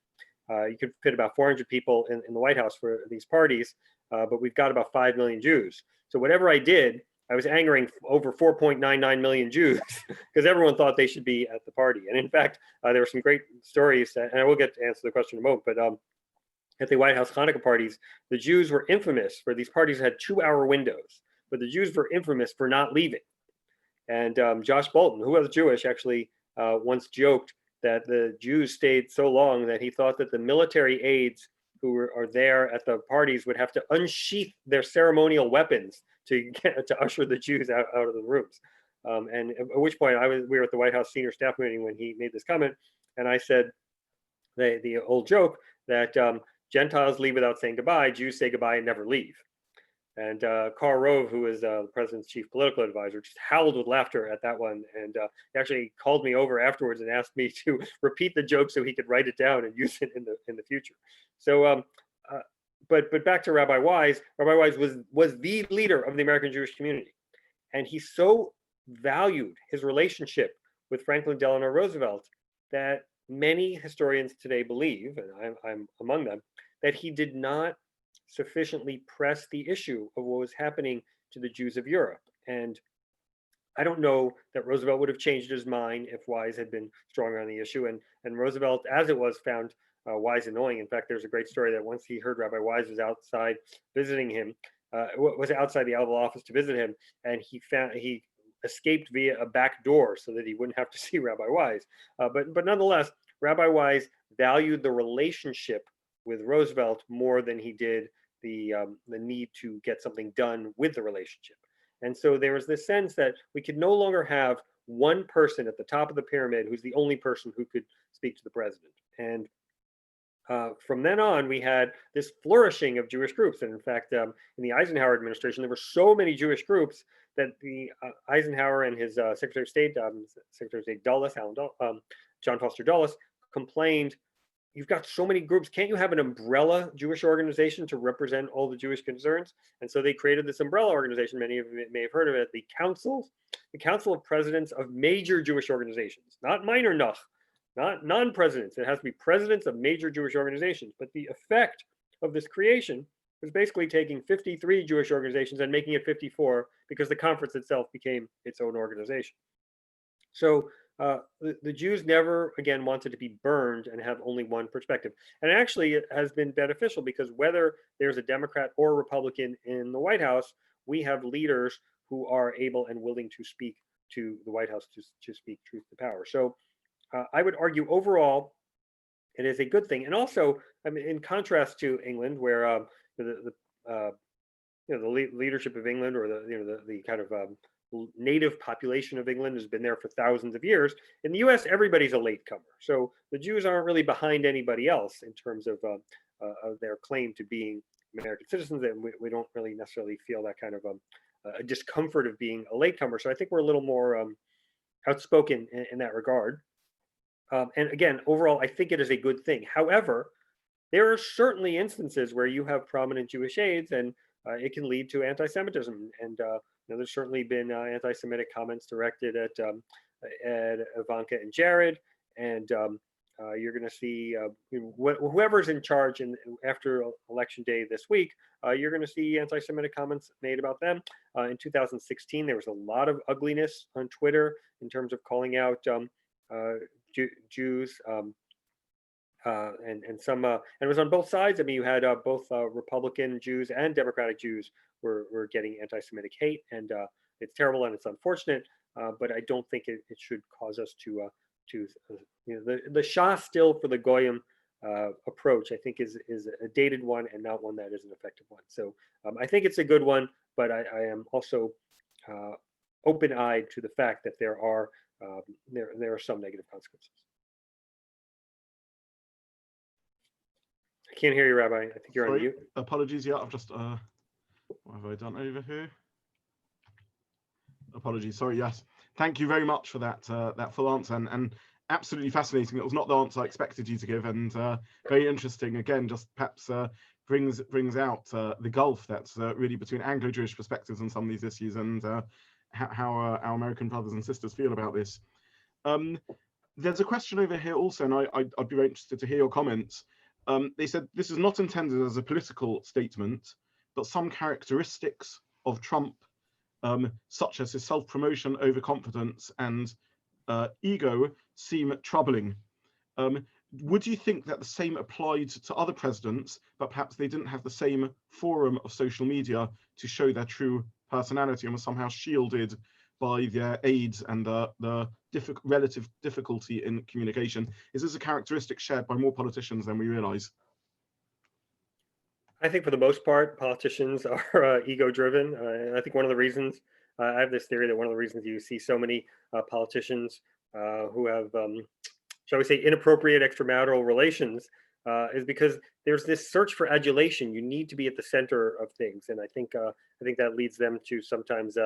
You could fit about 400 people in the White House for these parties, but we've got about 5 million Jews. So whatever I did, I was angering over 4.99 million Jews because everyone thought they should be at the party. And in fact, there were some great stories, and I will get to answer the question in a moment, but at the White House Hanukkah parties, the Jews were infamous for these parties had 2-hour windows, but the Jews were infamous for not leaving. And Josh Bolton, who was Jewish, actually once joked that the Jews stayed so long that he thought that the military aides who are there at the parties would have to unsheath their ceremonial weapons to usher the Jews out of the rooms. And at which point we were at the White House senior staff meeting when he made this comment, and I said the old joke that Gentiles leave without saying goodbye, Jews say goodbye and never leave. And Karl Rove, who is the president's chief political advisor, just howled with laughter at that one. And he actually called me over afterwards and asked me to repeat the joke so he could write it down and use it in the future. So, but back to Rabbi Wise. Rabbi Wise was the leader of the American Jewish community, and he so valued his relationship with Franklin Delano Roosevelt that many historians today believe, and I'm among them, that he did not sufficiently press the issue of what was happening to the Jews of Europe. And I don't know that Roosevelt would have changed his mind if Wise had been stronger on the issue. And Roosevelt, as it was, found Wise annoying. In fact, there's a great story that once he heard Rabbi Wise was outside visiting him, was outside the Oval Office to visit him, and he escaped via a back door so that he wouldn't have to see Rabbi Wise. But nonetheless, Rabbi Wise valued the relationship with Roosevelt more than he did the need to get something done with the relationship. And so there was this sense that we could no longer have one person at the top of the pyramid who's the only person who could speak to the president. And from then on, we had this flourishing of Jewish groups. And in fact, in the Eisenhower administration, there were so many Jewish groups that the Eisenhower and his Secretary of State Dulles, John Foster Dulles, complained, you've got so many groups, can't you have an umbrella Jewish organization to represent all the Jewish concerns? And so they created this umbrella organization, many of you may have heard of it, the Council of Presidents of Major Jewish Organizations, not minor Nach, not non-presidents. It has to be presidents of major Jewish organizations. But the effect of this creation was basically taking 53 Jewish organizations and making it 54 because the conference itself became its own organization. So the Jews never, again, wanted to be burned and have only one perspective. And actually, it has been beneficial because whether there's a Democrat or Republican in the White House, we have leaders who are able and willing to speak to the White House to speak truth to power. So I would argue overall, it is a good thing. And also, I mean, in contrast to England, where the leadership of England, or the kind of native population of England has been there for thousands of years. In the U.S., everybody's a latecomer, so the Jews aren't really behind anybody else in terms of their claim to being American citizens, and we don't really necessarily feel that kind of a discomfort of being a latecomer. So I think we're a little more outspoken in that regard. And again, overall, I think it is a good thing. However, there are certainly instances where you have prominent Jewish aides, and it can lead to anti-Semitism. And there's certainly been anti-Semitic comments directed at Ivanka and Jared. And you're going to see whoever's in charge after Election Day this week, you're going to see anti-Semitic comments made about them. In 2016, there was a lot of ugliness on Twitter in terms of calling out Jews, and some, and it was on both sides. I mean, you had both Republican Jews and Democratic Jews were getting anti-Semitic hate, and it's terrible and it's unfortunate. But I don't think it should cause us to the Shah still for the Goyim approach, I think is a dated one and not one that is an effective one. So I think it's a good one, but I am also open-eyed to the fact that there are some negative consequences. I can't hear you, Rabbi. I think you're on mute. Apologies. Yeah, I've just what have I done over here? Apologies, sorry, yes. Thank you very much for that that full answer, and absolutely fascinating. It was not the answer I expected you to give, and very interesting. Again, just perhaps brings out the gulf that's really between Anglo-Jewish perspectives on some of these issues, and how our American brothers and sisters feel about this. There's a question over here also, and I'd be very interested to hear your comments. They said this is not intended as a political statement, but some characteristics of Trump, such as his self-promotion, overconfidence, and ego, seem troubling. Would you think that the same applied to other presidents, but perhaps they didn't have the same forum of social media to show their true personality and were somehow shielded by their aides and the relative difficulty in communication? Is this a characteristic shared by more politicians than we realize? I think for the most part, politicians are ego-driven. I think one of the reasons, I have this theory that one of the reasons you see so many politicians who have, shall we say, inappropriate extramarital relations is because there's this search for adulation. You need to be at the center of things, and I think that leads them to sometimes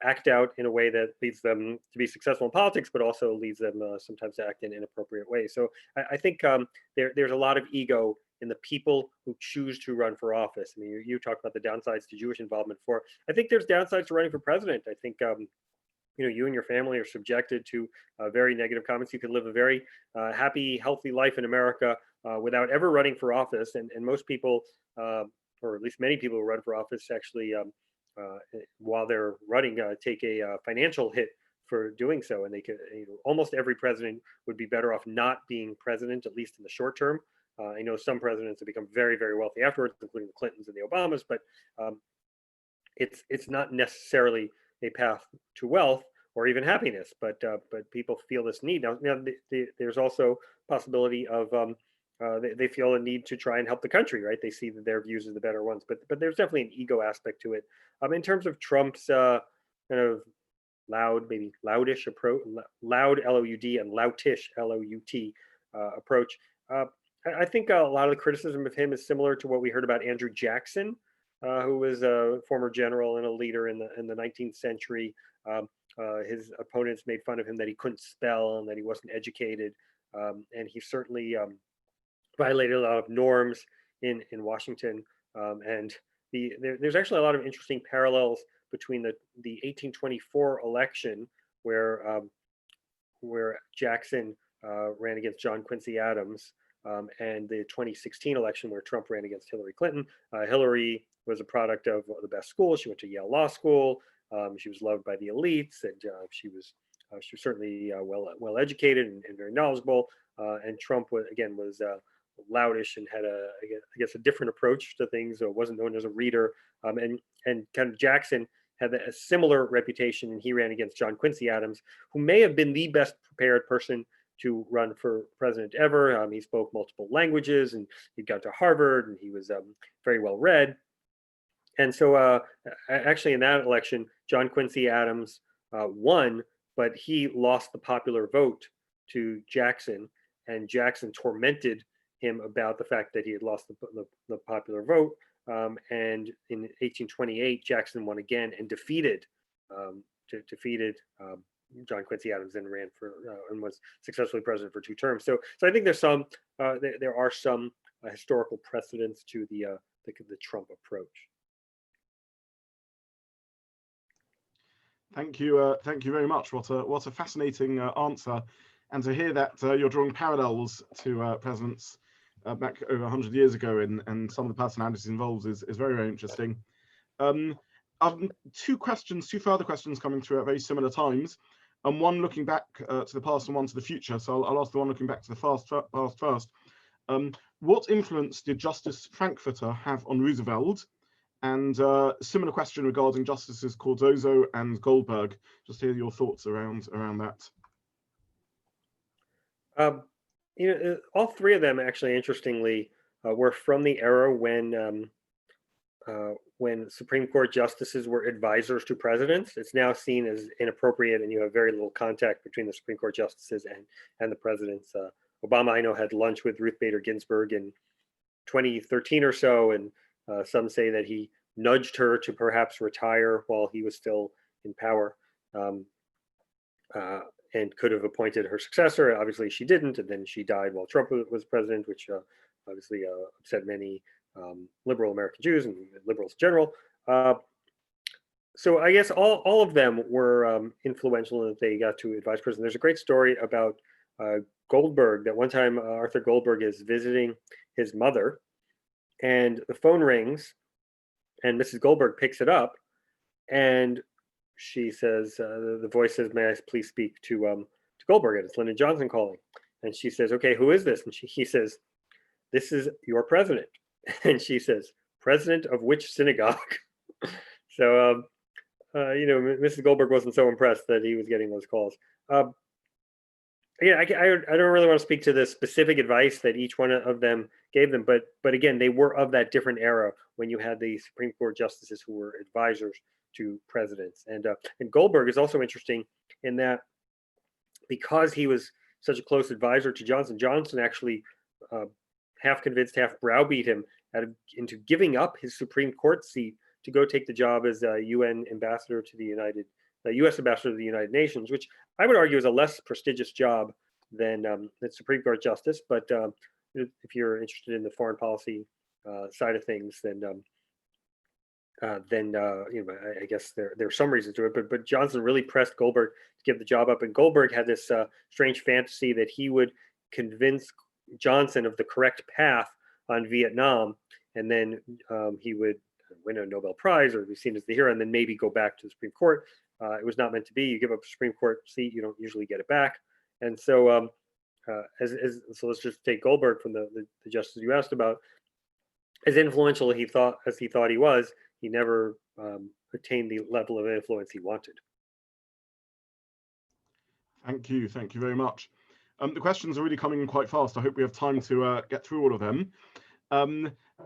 act out in a way that leads them to be successful in politics, but also leads them sometimes to act in inappropriate ways. So I think there's a lot of ego in the people who choose to run for office. I mean, you talked about the downsides to Jewish involvement for. I think there's downsides to running for president. I think you and your family are subjected to very negative comments. You can live a very happy, healthy life in America without ever running for office. And most people, or at least many people who run for office, actually, while they're running, take a financial hit for doing so. And they could, almost every president would be better off not being president, at least in the short term. I know some presidents have become very, very wealthy afterwards, including the Clintons and the Obamas, but it's not necessarily a path to wealth or even happiness. But people feel this need now. There's also possibility of they feel a need to try and help the country, right? They see that their views are the better ones, but there's definitely an ego aspect to it. In terms of Trump's kind of loud, maybe loudish approach, loud L-O-U-D and loutish L-O-U-T approach. I think a lot of the criticism of him is similar to what we heard about Andrew Jackson, who was a former general and a leader in the 19th century. His opponents made fun of him that he couldn't spell and that he wasn't educated, and he certainly violated a lot of norms in Washington. And there's actually a lot of interesting parallels between the 1824 election where Jackson ran against John Quincy Adams. And the 2016 election where Trump ran against Hillary Clinton. Hillary was a product of the best school. She went to Yale Law School. She was loved by the elites, and she was certainly well educated and very knowledgeable. And Trump was loutish and had I guess a different approach to things. Wasn't known as a reader. And kind of Jackson had a similar reputation, and he ran against John Quincy Adams, who may have been the best prepared person to run for president ever. He spoke multiple languages, and he got to Harvard, and he was very well read. And so actually in that election, John Quincy Adams won, but he lost the popular vote to Jackson, and Jackson tormented him about the fact that he had lost the popular vote. And in 1828, Jackson won again and defeated John Quincy Adams, and ran for and was successfully president for 2 terms. So I think there's some there are some historical precedents to the Trump approach. Thank you very much. What a fascinating answer, and to hear that you're drawing parallels to presidents back over 100 years ago, and some of the personalities involved is very, very interesting. 2 further questions coming through at very similar times, and one looking back to the past and one to the future. So I'll ask the one looking back to the past first. What influence did Justice Frankfurter have on Roosevelt? And similar question regarding Justices Cardozo and Goldberg. Just hear your thoughts around that. All 3 of them actually, interestingly, were from the era when Supreme Court justices were advisors to presidents. It's now seen as inappropriate, and you have very little contact between the Supreme Court justices and the presidents. Obama, I know, had lunch with Ruth Bader Ginsburg in 2013 or so, and some say that he nudged her to perhaps retire while he was still in power. and could have appointed her successor. Obviously, she didn't, and then she died while Trump was president, which obviously upset many liberal American Jews and liberals in general. So I guess all of them were influential in that they got to advise president. There's a great story about Goldberg, that one time Arthur Goldberg is visiting his mother, and the phone rings, and Mrs. Goldberg picks it up, and she says, the voice says, "May I please speak to Goldberg?" And it's Lyndon Johnson calling. And she says, "Okay, who is this?" And he says, "This is your president." And she says, "President of which synagogue?" So, Mrs. Goldberg wasn't so impressed that he was getting those calls. I don't really want to speak to the specific advice that each one of them gave them, but again, they were of that different era when you had the Supreme Court justices who were advisors to presidents. And Goldberg is also interesting in that because he was such a close advisor to Johnson, Johnson actually half convinced, half browbeat him into giving up his Supreme Court seat to go take the job as UN ambassador to the U.S. ambassador to the United Nations, which I would argue is a less prestigious job than the Supreme Court justice. But if you're interested in the foreign policy side of things, then I guess there are some reasons to it. But Johnson really pressed Goldberg to give the job up, and Goldberg had this strange fantasy that he would convince Johnson of the correct path on Vietnam, and then he would win a Nobel Prize or be seen as the hero, and then maybe go back to the Supreme Court. It was not meant to be. You give up a Supreme Court seat, you don't usually get it back. And so, so let's just take Goldberg from the justice you asked about. As influential as he thought he was, he never attained the level of influence he wanted. Thank you very much. The questions are really coming in quite fast. I hope we have time to get through all of them.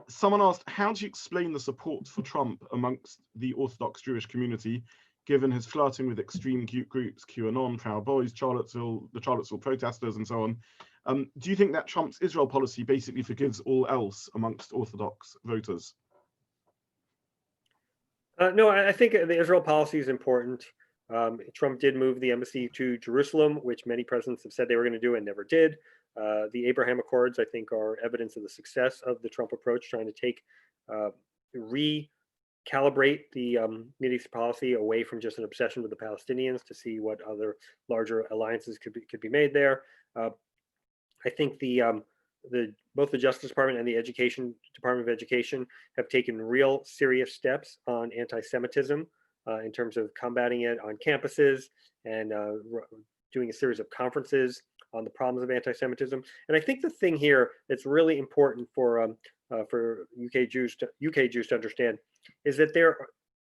Someone asked, how do you explain the support for Trump amongst the Orthodox Jewish community, given his flirting with extreme groups, QAnon, Proud Boys, the Charlottesville protesters, and so on? Do you think that Trump's Israel policy basically forgives all else amongst Orthodox voters? No, I think the Israel policy is important. Trump did move the embassy to Jerusalem, which many presidents have said they were going to do and never did. The Abraham Accords, I think, are evidence of the success of the Trump approach, trying to recalibrate the Middle East policy away from just an obsession with the Palestinians to see what other larger alliances could be made there. I think both the Justice Department and the Department of Education have taken real serious steps on anti-Semitism in terms of combating it on campuses and doing a series of conferences on the problems of anti-Semitism. And I think the thing here that's really important for UK Jews to understand is that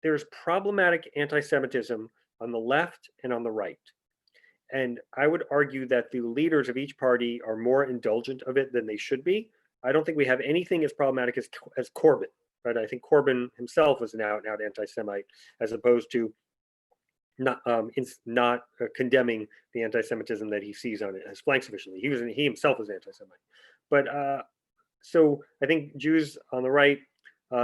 there's problematic anti-Semitism on the left and on the right. And I would argue that the leaders of each party are more indulgent of it than they should be. I don't think we have anything as problematic as Corbyn, right? I think Corbyn himself was an out-and-out anti-Semite, as opposed to not condemning the anti-Semitism that he sees on his flanks officially. He himself was anti-Semite. But so I think Jews on the right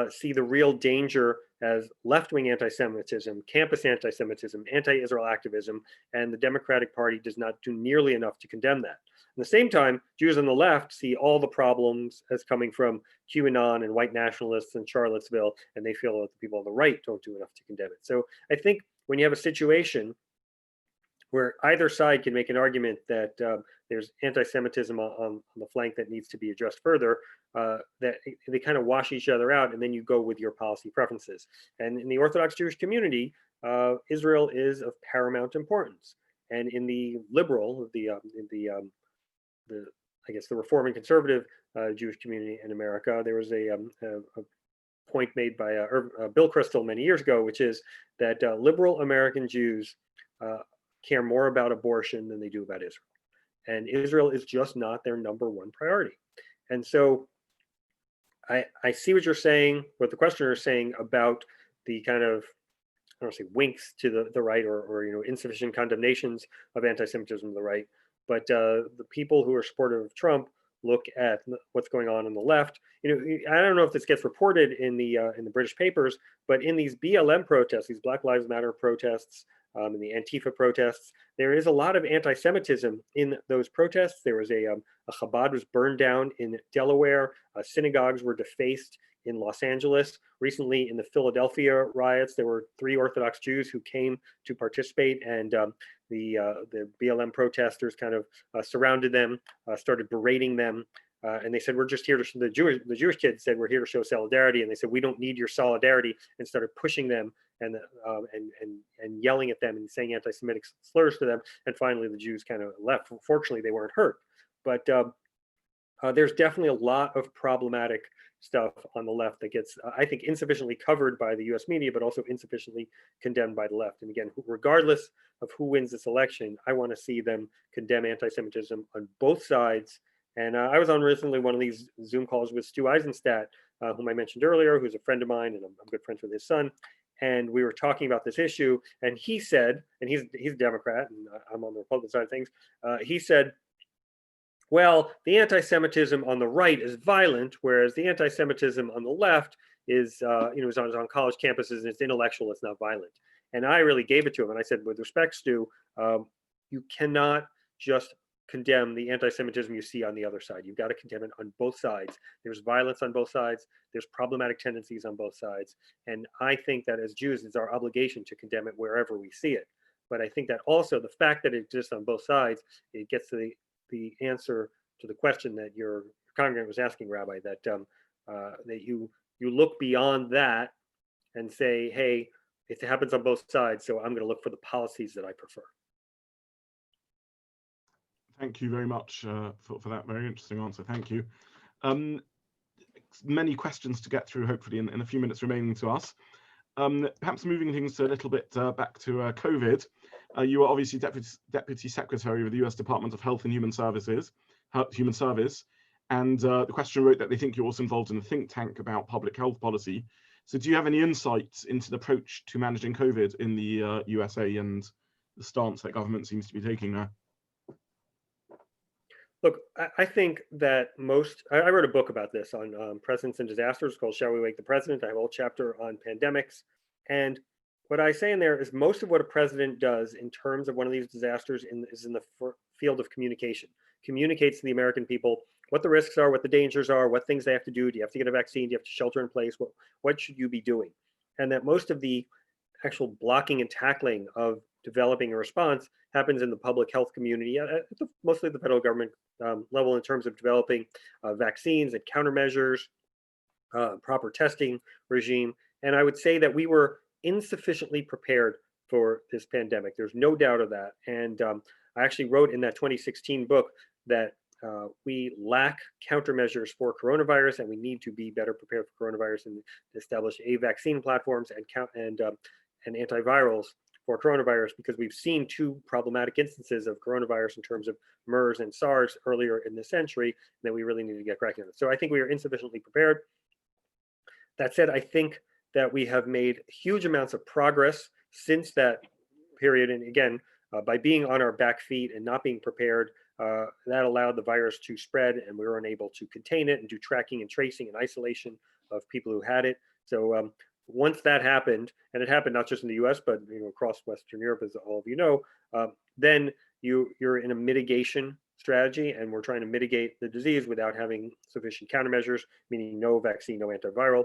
see the real danger as left-wing anti-Semitism, campus anti-Semitism, anti-Israel activism, and the Democratic Party does not do nearly enough to condemn that. At the same time, Jews on the left see all the problems as coming from QAnon and white nationalists in Charlottesville, and they feel that the people on the right don't do enough to condemn it. So I think when you have a situation where either side can make an argument that there's anti-Semitism on the flank that needs to be addressed further, that they kind of wash each other out, and then you go with your policy preferences. And in the Orthodox Jewish community, Israel is of paramount importance. And in the liberal, I guess the Reform and Conservative Jewish community in America, there was a point made by Bill Kristol many years ago, which is that liberal American Jews care more about abortion than they do about Israel. And Israel is just not their number one priority. And so I see what you're saying, what the questioner is saying about the kind of, I don't want to say winks to the right or insufficient condemnations of anti-Semitism to the right. But the people who are supportive of Trump look at what's going on the left. I don't know if this gets reported in the British papers, but in these BLM protests, these Black Lives Matter protests, and the Antifa protests, there is a lot of anti-Semitism in those protests. There was a Chabad was burned down in Delaware. Synagogues were defaced in Los Angeles. Recently, in the Philadelphia riots, there were 3 Orthodox Jews who came to participate, and the BLM protesters kind of surrounded them, started berating them. And they said, we're just here to, the Jewish kids said, we're here to show solidarity. And they said, we don't need your solidarity, and started pushing them and yelling at them and saying anti-Semitic slurs to them. And finally, the Jews kind of left. Fortunately, they weren't hurt. But there's definitely a lot of problematic stuff on the left that gets, I think, insufficiently covered by the US media, but also insufficiently condemned by the left. And again, regardless of who wins this election, I want to see them condemn anti-Semitism on both sides. And I was on recently one of these Zoom calls with Stu Eisenstadt, whom I mentioned earlier, who's a friend of mine, and I'm good friends with his son. And we were talking about this issue, and he said, and he's a Democrat, and I'm on the Republican side of things. He said, well, the anti-Semitism on the right is violent, whereas the anti-Semitism on the left is, is on college campuses and it's intellectual, it's not violent. And I really gave it to him. And I said, with respect, Stu, you cannot just condemn the anti-Semitism you see on the other side. You've got to condemn it on both sides. There's violence on both sides. There's problematic tendencies on both sides. And I think that as Jews, it's our obligation to condemn it wherever we see it. But I think that also the fact that it exists on both sides, it gets to the answer to the question that your congregant was asking, Rabbi, that that you look beyond that and say, hey, it happens on both sides, so I'm going to look for the policies that I prefer. Thank you very much for that very interesting answer. Thank you. Many questions to get through, hopefully, in a few minutes remaining to us. Perhaps moving things a little bit back to COVID. You are obviously Deputy Secretary of the US Department of Health and Human Service, and the question wrote that they think you're also involved in a think tank about public health policy. So do you have any insights into the approach to managing COVID in the USA and the stance that government seems to be taking there? Look, I think that I wrote a book about this on presidents and disasters called Shall We Wake the President? I have a whole chapter on pandemics. And what I say in there is most of what a president does in terms of one of these disasters is in the field of communication. Communicates to the American people what the risks are, what the dangers are, what things they have to do. Do you have to get a vaccine? Do you have to shelter in place? What should you be doing? And that most of the actual blocking and tackling of developing a response happens in the public health community, mostly the federal government level, in terms of developing vaccines and countermeasures, proper testing regime. And I would say that we were insufficiently prepared for this pandemic. There's no doubt of that. And I actually wrote in that 2016 book that we lack countermeasures for coronavirus, and we need to be better prepared for coronavirus and establish vaccine platforms and antivirals for coronavirus, because we've seen 2 problematic instances of coronavirus in terms of MERS and SARS earlier in this century, and that we really need to get cracking on it. So I think we are insufficiently prepared. That said, I think that we have made huge amounts of progress since that period. And again, by being on our back feet and not being prepared, that allowed the virus to spread, and we were unable to contain it and do tracking and tracing and isolation of people who had it. So once that happened, and it happened not just in the US, but across Western Europe, as all of you know, then you're in a mitigation strategy, and we're trying to mitigate the disease without having sufficient countermeasures, meaning no vaccine, no antiviral.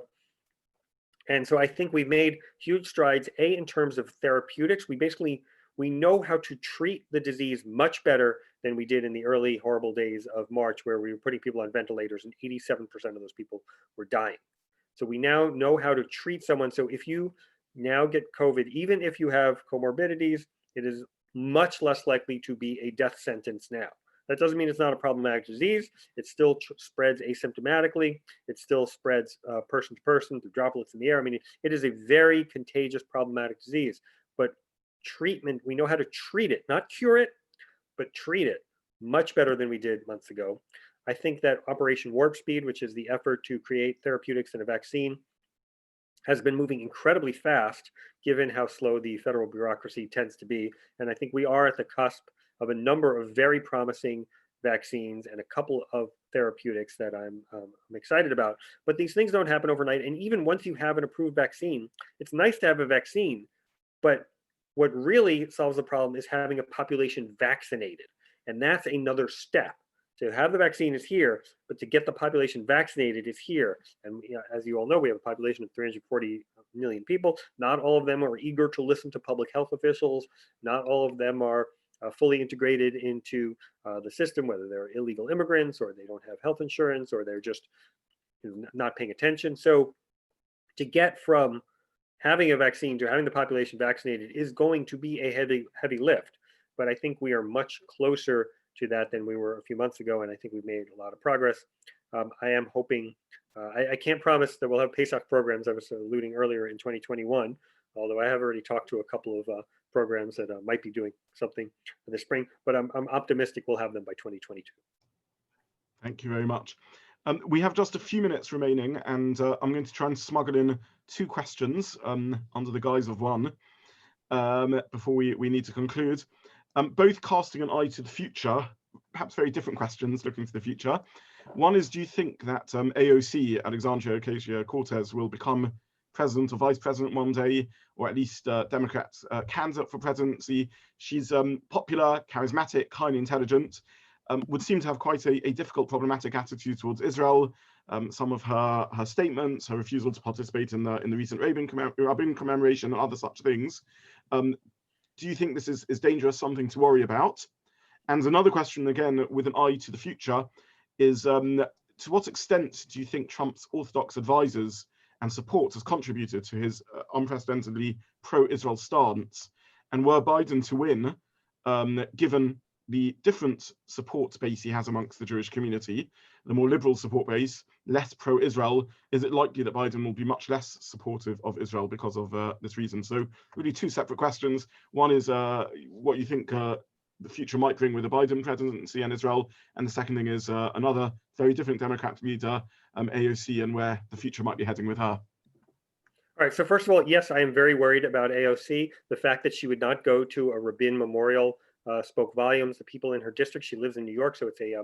And so I think we've made huge strides, in terms of therapeutics. We know how to treat the disease much better than we did in the early horrible days of March, where we were putting people on ventilators and 87% of those people were dying. So we now know how to treat someone. So if you now get COVID, even if you have comorbidities, it is much less likely to be a death sentence now. That doesn't mean it's not a problematic disease. It still spreads asymptomatically. It still spreads person to person through droplets in the air. I mean, it is a very contagious, problematic disease. But treatment, we know how to treat it, not cure it, but treat it much better than we did months ago. I think that Operation Warp Speed, which is the effort to create therapeutics and a vaccine, has been moving incredibly fast, given how slow the federal bureaucracy tends to be. And I think we are at the cusp of a number of very promising vaccines and a couple of therapeutics that I'm excited about. But these things don't happen overnight. And even once you have an approved vaccine, it's nice to have a vaccine, but what really solves the problem is having a population vaccinated. And that's another step. To have the vaccine is here, but to get the population vaccinated is here. And as you all know, we have a population of 340 million people. Not all of them are eager to listen to public health officials. Not all of them are fully integrated into the system, whether they're illegal immigrants or they don't have health insurance or they're just not paying attention. So to get from having a vaccine to having the population vaccinated is going to be a heavy lift. But I think we are much closer to that than we were a few months ago, and I think we've made a lot of progress. I am hoping, I can't promise that we'll have Pesach programs I was alluding earlier in 2021, although I have already talked to a couple of programs that might be doing something this spring, but I'm optimistic we'll have them by 2022. Thank you very much. We have just a few minutes remaining, and I'm going to try and smuggle in 2 questions under the guise of one before we need to conclude. Both casting an eye to the future, perhaps very different questions looking to the future. One is, do you think that AOC, Alexandria Ocasio-Cortez, will become president or vice president one day, or at least Democrats candidate for presidency? She's popular, charismatic, highly intelligent, would seem to have quite a difficult, problematic attitude towards Israel. Some of her statements, her refusal to participate in the recent Rabin commemoration and other such things. Do you think this is dangerous, something to worry about? And another question, again, with an eye to the future, is to what extent do you think Trump's Orthodox advisors and support has contributed to his unprecedentedly pro-Israel stance? And were Biden to win, given the different support base he has amongst the Jewish community, the more liberal support base, less pro-Israel, is it likely that Biden will be much less supportive of Israel because of this reason? So really 2 separate questions. One is what you think the future might bring with the Biden presidency and Israel, and the second thing is another very different Democrat leader, AOC, and where the future might be heading with her. All right, so first of all, yes, I am very worried about AOC. The fact that she would not go to a Rabin memorial spoke volumes. The people in her district, she lives in New York, so it's a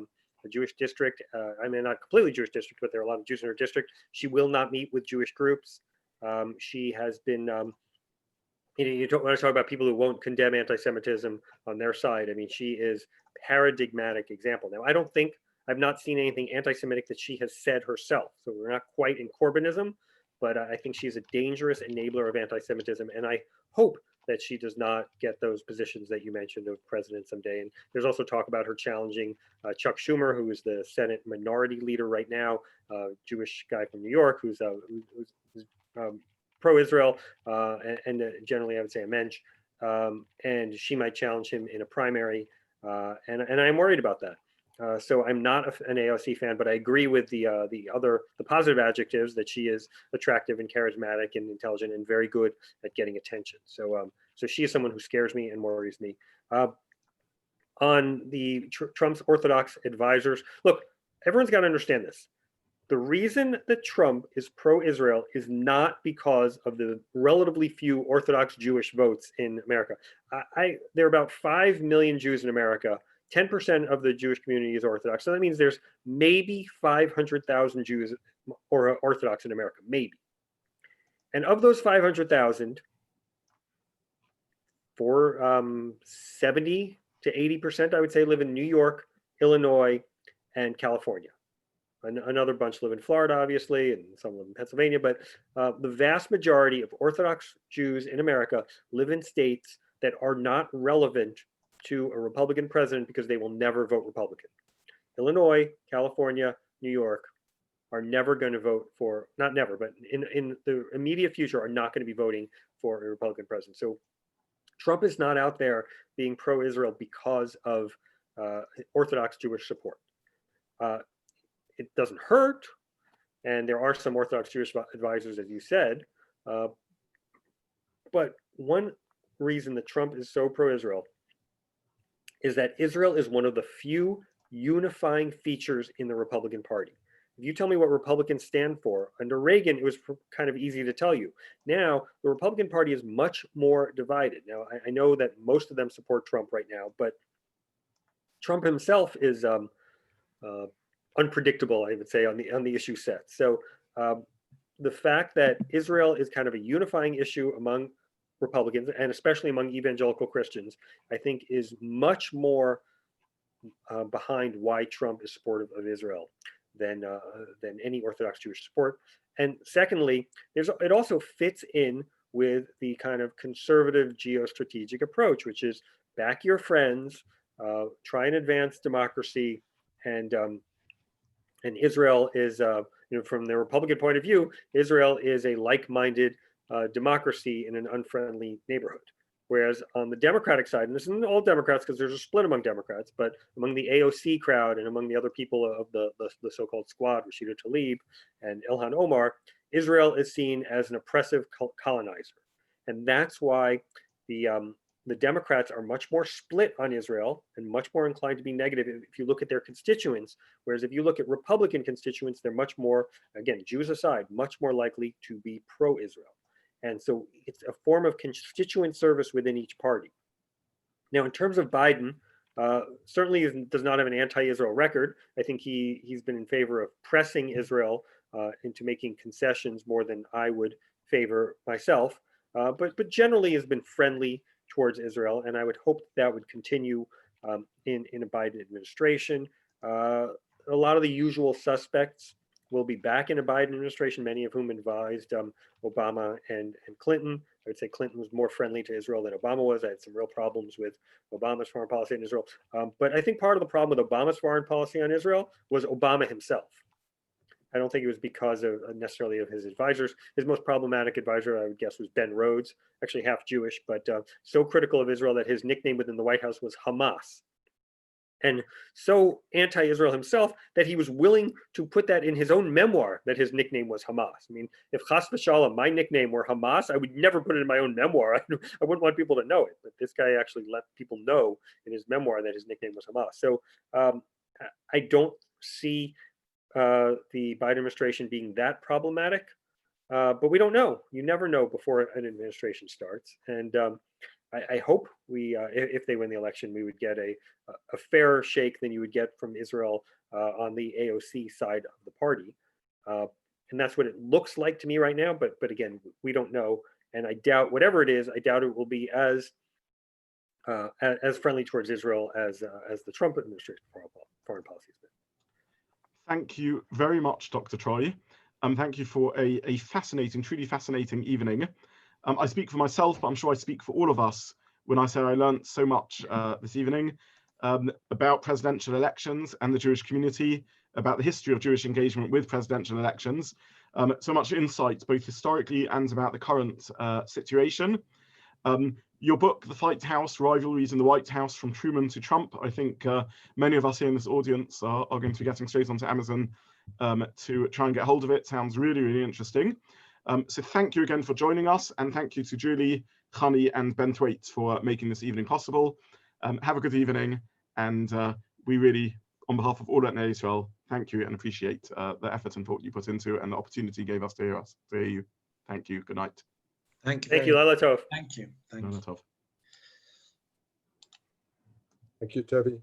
Jewish district. I mean, not completely Jewish district, but there are a lot of Jews in her district. She will not meet with Jewish groups. She has been, want to talk about people who won't condemn anti-Semitism on their side. I mean, she is paradigmatic example. Now, I've not seen anything anti-Semitic that she has said herself. So we're not quite in Corbynism, but I think she's a dangerous enabler of anti-Semitism. And I hope that she does not get those positions that you mentioned of president someday. And there's also talk about her challenging Chuck Schumer, who is the Senate minority leader right now, Jewish guy from New York, who's pro-Israel, and generally I would say a mensch. And she might challenge him in a primary. And I'm worried about that. So I'm not an AOC fan, but I agree with the positive adjectives that she is attractive and charismatic and intelligent and very good at getting attention. So she is someone who scares me and worries me. On the Trump's Orthodox advisors, look, everyone's got to understand this. The reason that Trump is pro-Israel is not because of the relatively few Orthodox Jewish votes in America. There are about 5 million Jews in America. 10% of the Jewish community is Orthodox. So that means there's maybe 500,000 Jews or Orthodox in America, maybe. And of those 500,000, for 70 to 80%, I would say, live in New York, Illinois, and California. Another bunch live in Florida, obviously, and some live in Pennsylvania. But the vast majority of Orthodox Jews in America live in states that are not relevant to a Republican president because they will never vote Republican. Illinois, California, New York are never going to vote for, not never, but in the immediate future are not going to be voting for a Republican president. So Trump is not out there being pro-Israel because of Orthodox Jewish support. It doesn't hurt, and there are some Orthodox Jewish advisors, as you said, but one reason that Trump is so pro-Israel is that Israel is one of the few unifying features in the Republican Party. If you tell me what Republicans stand for, under Reagan, it was kind of easy to tell you. Now, the Republican Party is much more divided. Now, I know that most of them support Trump right now, but Trump himself is unpredictable, I would say, on the issue set. So the fact that Israel is kind of a unifying issue among Republicans, and especially among evangelical Christians, I think is much more behind why Trump is supportive of Israel than any Orthodox Jewish support. And secondly, it also fits in with the kind of conservative geostrategic approach, which is back your friends, try and advance democracy, and Israel is, from the Republican point of view, Israel is a like-minded democracy in an unfriendly neighborhood. Whereas on the Democratic side, and this isn't all Democrats because there's a split among Democrats, but among the AOC crowd and among the other people of the so-called squad, Rashida Tlaib and Ilhan Omar, Israel is seen as an oppressive colonizer. And that's why the Democrats are much more split on Israel and much more inclined to be negative if you look at their constituents. Whereas if you look at Republican constituents, they're much more, again, Jews aside, much more likely to be pro-Israel. And so it's a form of constituent service within each party. Now, in terms of Biden, certainly does not have an anti-Israel record. I think he's been in favor of pressing Israel into making concessions more than I would favor myself, but generally has been friendly towards Israel, and I would hope that would continue in a Biden administration. A lot of the usual suspects will be back in a Biden administration, many of whom advised Obama and Clinton. I would say Clinton was more friendly to Israel than Obama was. I had some real problems with Obama's foreign policy on Israel. But I think part of the problem with Obama's foreign policy on Israel was Obama himself. I don't think it was because of necessarily of his advisors. His most problematic advisor, I would guess, was Ben Rhodes, actually half Jewish, but so critical of Israel that his nickname within the White House was Hamas. And so anti-Israel himself that he was willing to put that in his own memoir that his nickname was Hamas. I mean, if Chas v'Shalom, my nickname were Hamas, I would never put it in my own memoir. I wouldn't want people to know it, but this guy actually let people know in his memoir that his nickname was Hamas. So I don't see the Biden administration being that problematic, but we don't know. You never know before an administration starts. And I hope if they win the election, we would get a fairer shake than you would get from Israel on the AOC side of the party. And that's what it looks like to me right now. But again, we don't know. And I doubt, whatever it is, I doubt it will be as friendly towards Israel as the Trump administration foreign policy has been. Thank you very much, Dr. Troy. Thank you for a fascinating, truly fascinating evening. I speak for myself, but I'm sure I speak for all of us when I say I learned so much this evening about presidential elections and the Jewish community, about the history of Jewish engagement with presidential elections, so much insight, both historically and about the current situation. Your book, The White House, Rivalries in the White House, From Truman to Trump, I think many of us here in this audience are going to be getting straight onto Amazon to try and get hold of it. Sounds really, really interesting. So thank you again for joining us, and thank you to Julie, Chani, and Ben Thwaite for making this evening possible. Have a good evening, and we really, on behalf of all at Yisrael, thank you and appreciate the effort and thought you put into it and the opportunity you gave us to hear you. Thank you. Good night. Thank you. Thank you, Laila Tov. Thank you. Thank you. Laila Tov. Thank you, Tevi.